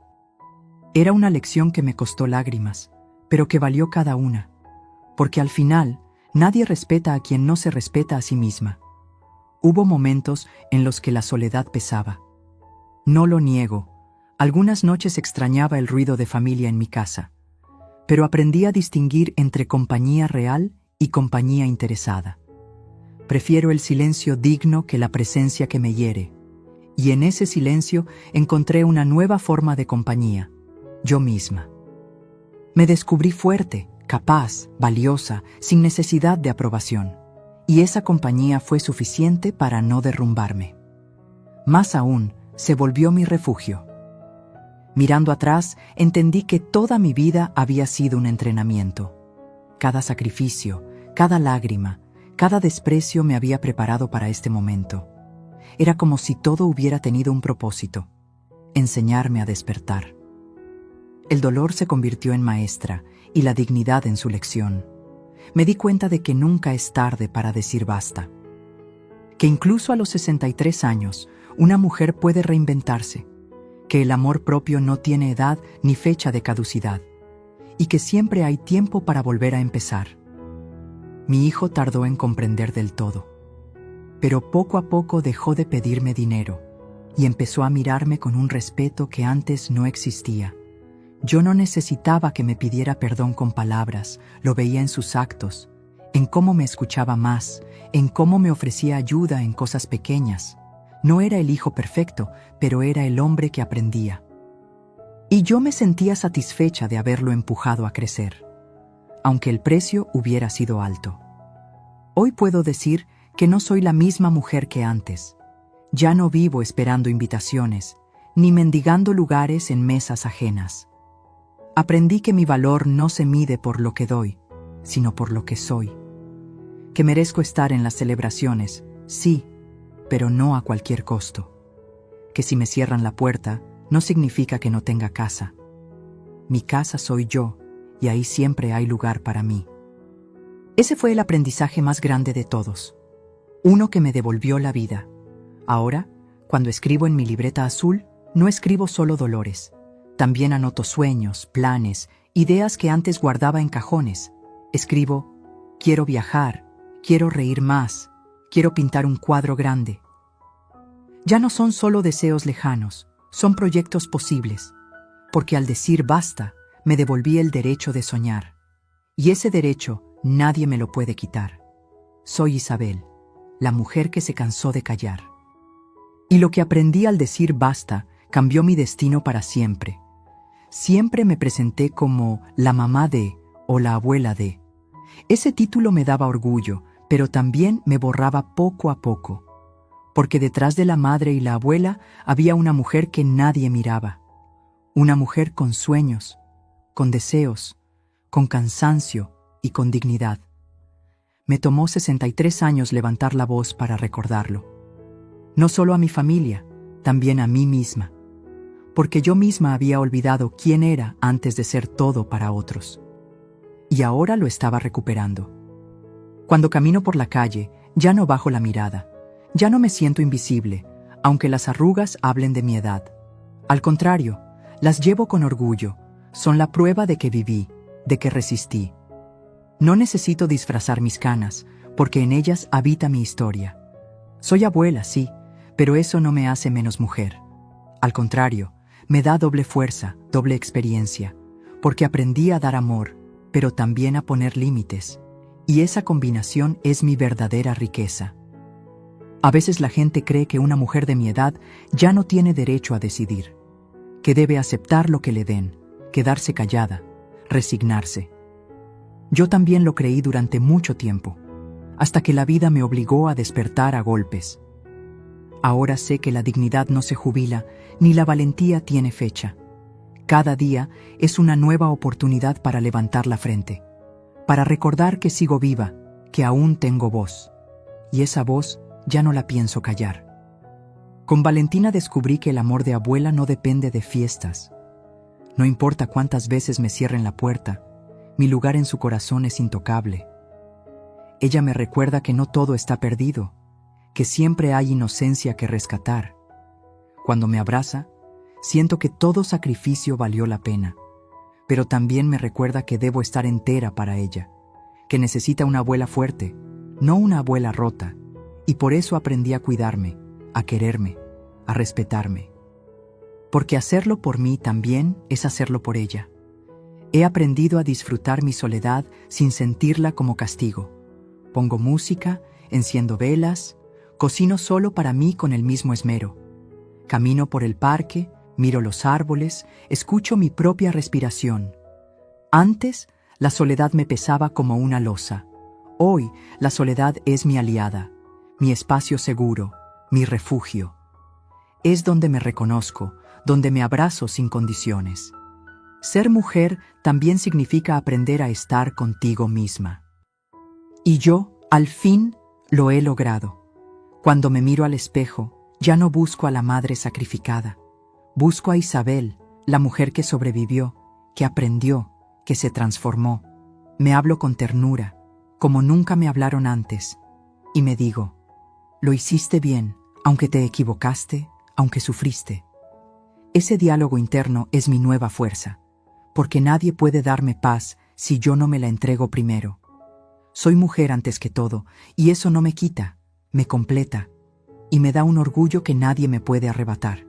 Era una lección que me costó lágrimas, pero que valió cada una, porque al final nadie respeta a quien no se respeta a sí misma. Hubo momentos en los que la soledad pesaba. No lo niego, algunas noches extrañaba el ruido de familia en mi casa, pero aprendí a distinguir entre compañía real y compañía interesada. Prefiero el silencio digno que la presencia que me hiere, y en ese silencio encontré una nueva forma de compañía, yo misma. Me descubrí fuerte, capaz, valiosa, sin necesidad de aprobación, y esa compañía fue suficiente para no derrumbarme. Más aún, se volvió mi refugio. Mirando atrás, entendí que toda mi vida había sido un entrenamiento. Cada sacrificio, cada lágrima, cada desprecio me había preparado para este momento. Era como si todo hubiera tenido un propósito: enseñarme a despertar. El dolor se convirtió en maestra y la dignidad en su lección. Me di cuenta de que nunca es tarde para decir basta. Que incluso a los 63 años, una mujer puede reinventarse. Que el amor propio no tiene edad ni fecha de caducidad. Y que siempre hay tiempo para volver a empezar. Mi hijo tardó en comprender del todo. Pero poco a poco dejó de pedirme dinero y empezó a mirarme con un respeto que antes no existía. Yo no necesitaba que me pidiera perdón con palabras, lo veía en sus actos, en cómo me escuchaba más, en cómo me ofrecía ayuda en cosas pequeñas. No era el hijo perfecto, pero era el hombre que aprendía. Y yo me sentía satisfecha de haberlo empujado a crecer, aunque el precio hubiera sido alto. Hoy puedo decir que no soy la misma mujer que antes. Ya no vivo esperando invitaciones, ni mendigando lugares en mesas ajenas. Aprendí que mi valor no se mide por lo que doy, sino por lo que soy. Que merezco estar en las celebraciones, sí, pero no a cualquier costo. Que si me cierran la puerta, no significa que no tenga casa. Mi casa soy yo, y ahí siempre hay lugar para mí. Ese fue el aprendizaje más grande de todos. Uno que me devolvió la vida. Ahora, cuando escribo en mi libreta azul, no escribo solo dolores. También anoto sueños, planes, ideas que antes guardaba en cajones. Escribo: quiero viajar, quiero reír más, quiero pintar un cuadro grande. Ya no son solo deseos lejanos, son proyectos posibles. Porque al decir basta, me devolví el derecho de soñar. Y ese derecho nadie me lo puede quitar. Soy Isabel, la mujer que se cansó de callar. Y lo que aprendí al decir basta cambió mi destino para siempre. Siempre me presenté como la mamá de o la abuela de. Ese título me daba orgullo, pero también me borraba poco a poco. Porque detrás de la madre y la abuela había una mujer que nadie miraba. Una mujer con sueños, con deseos, con cansancio y con dignidad. Me tomó 63 años levantar la voz para recordarlo. No solo a mi familia, también a mí misma. Porque yo misma había olvidado quién era antes de ser todo para otros. Y ahora lo estaba recuperando. Cuando camino por la calle, ya no bajo la mirada. Ya no me siento invisible, aunque las arrugas hablen de mi edad. Al contrario, las llevo con orgullo. Son la prueba de que viví, de que resistí. No necesito disfrazar mis canas, porque en ellas habita mi historia. Soy abuela, sí, pero eso no me hace menos mujer. Al contrario, me da doble fuerza, doble experiencia, porque aprendí a dar amor, pero también a poner límites. Y esa combinación es mi verdadera riqueza. A veces la gente cree que una mujer de mi edad ya no tiene derecho a decidir, que debe aceptar lo que le den, quedarse callada, resignarse. Yo también lo creí durante mucho tiempo, hasta que la vida me obligó a despertar a golpes. Ahora sé que la dignidad no se jubila, ni la valentía tiene fecha. Cada día es una nueva oportunidad para levantar la frente, para recordar que sigo viva, que aún tengo voz. Y esa voz ya no la pienso callar. Con Valentina descubrí que el amor de abuela no depende de fiestas. No importa cuántas veces me cierren la puerta, mi lugar en su corazón es intocable. Ella me recuerda que no todo está perdido, que siempre hay inocencia que rescatar. Cuando me abraza, siento que todo sacrificio valió la pena, pero también me recuerda que debo estar entera para ella, que necesita una abuela fuerte, no una abuela rota, y por eso aprendí a cuidarme, a quererme, a respetarme. Porque hacerlo por mí también es hacerlo por ella. He aprendido a disfrutar mi soledad sin sentirla como castigo. Pongo música, enciendo velas, cocino solo para mí con el mismo esmero. Camino por el parque, miro los árboles, escucho mi propia respiración. Antes, la soledad me pesaba como una losa. Hoy, la soledad es mi aliada, mi espacio seguro, mi refugio. Es donde me reconozco, donde me abrazo sin condiciones. Ser mujer también significa aprender a estar contigo misma. Y yo, al fin, lo he logrado. Cuando me miro al espejo, ya no busco a la madre sacrificada. Busco a Isabel, la mujer que sobrevivió, que aprendió, que se transformó. Me hablo con ternura, como nunca me hablaron antes, y me digo, lo hiciste bien, aunque te equivocaste, aunque sufriste. Ese diálogo interno es mi nueva fuerza, porque nadie puede darme paz si yo no me la entrego primero. Soy mujer antes que todo, y eso no me quita, me completa, y me da un orgullo que nadie me puede arrebatar.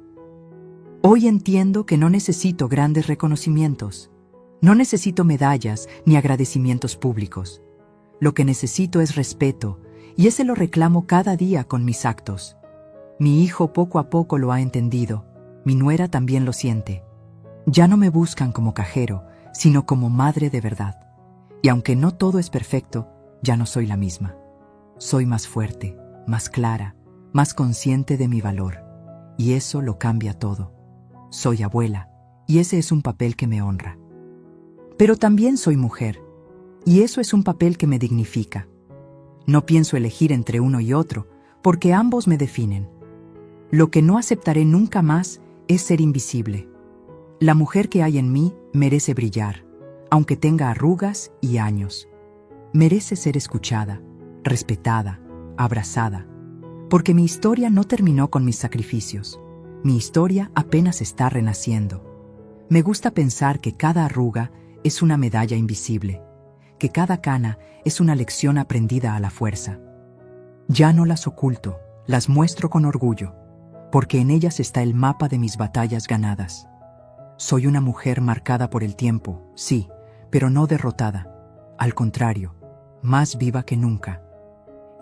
Hoy entiendo que no necesito grandes reconocimientos, no necesito medallas ni agradecimientos públicos. Lo que necesito es respeto, y ese lo reclamo cada día con mis actos. Mi hijo poco a poco lo ha entendido, mi nuera también lo siente. Ya no me buscan como cajero, sino como madre de verdad. Y aunque no todo es perfecto, ya no soy la misma. Soy más fuerte, más clara, más consciente de mi valor. Y eso lo cambia todo. Soy abuela, y ese es un papel que me honra. Pero también soy mujer, y eso es un papel que me dignifica. No pienso elegir entre uno y otro, porque ambos me definen. Lo que no aceptaré nunca más es ser invisible. La mujer que hay en mí merece brillar, aunque tenga arrugas y años. Merece ser escuchada, respetada, abrazada, porque mi historia no terminó con mis sacrificios. Mi historia apenas está renaciendo. Me gusta pensar que cada arruga es una medalla invisible, que cada cana es una lección aprendida a la fuerza. Ya no las oculto, las muestro con orgullo, porque en ellas está el mapa de mis batallas ganadas. Soy una mujer marcada por el tiempo, sí, pero no derrotada. Al contrario, más viva que nunca.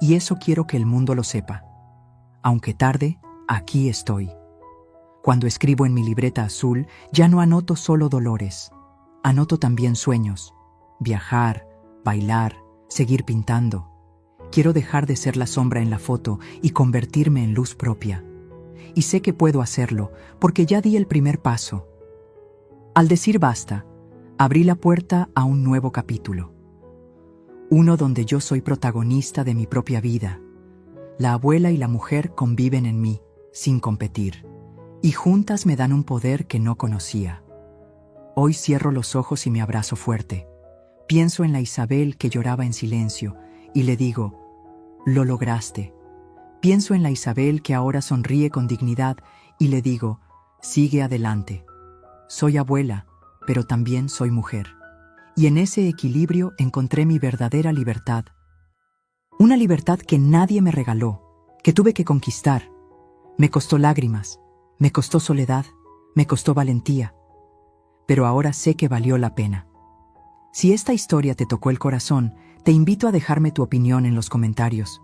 Y eso quiero que el mundo lo sepa. Aunque tarde, aquí estoy. Cuando escribo en mi libreta azul, ya no anoto solo dolores. Anoto también sueños. Viajar, bailar, seguir pintando. Quiero dejar de ser la sombra en la foto y convertirme en luz propia. Y sé que puedo hacerlo, porque ya di el primer paso. Al decir basta, abrí la puerta a un nuevo capítulo. Uno donde yo soy protagonista de mi propia vida. La abuela y la mujer conviven en mí, sin competir. Y juntas me dan un poder que no conocía. Hoy cierro los ojos y me abrazo fuerte. Pienso en la Isabel que lloraba en silencio y le digo, lo lograste. Pienso en la Isabel que ahora sonríe con dignidad y le digo, sigue adelante. Soy abuela, pero también soy mujer. Y en ese equilibrio encontré mi verdadera libertad. Una libertad que nadie me regaló, que tuve que conquistar. Me costó lágrimas. Me costó soledad, me costó valentía, pero ahora sé que valió la pena. Si esta historia te tocó el corazón, te invito a dejarme tu opinión en los comentarios.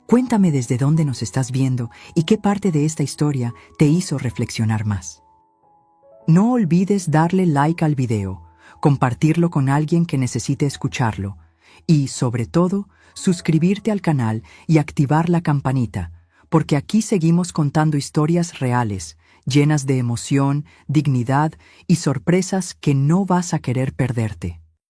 Cuéntame desde dónde nos estás viendo y qué parte de esta historia te hizo reflexionar más. No olvides darle like al video, compartirlo con alguien que necesite escucharlo y, sobre todo, suscribirte al canal y activar la campanita, porque aquí seguimos contando historias reales, llenas de emoción, dignidad y sorpresas que no vas a querer perderte.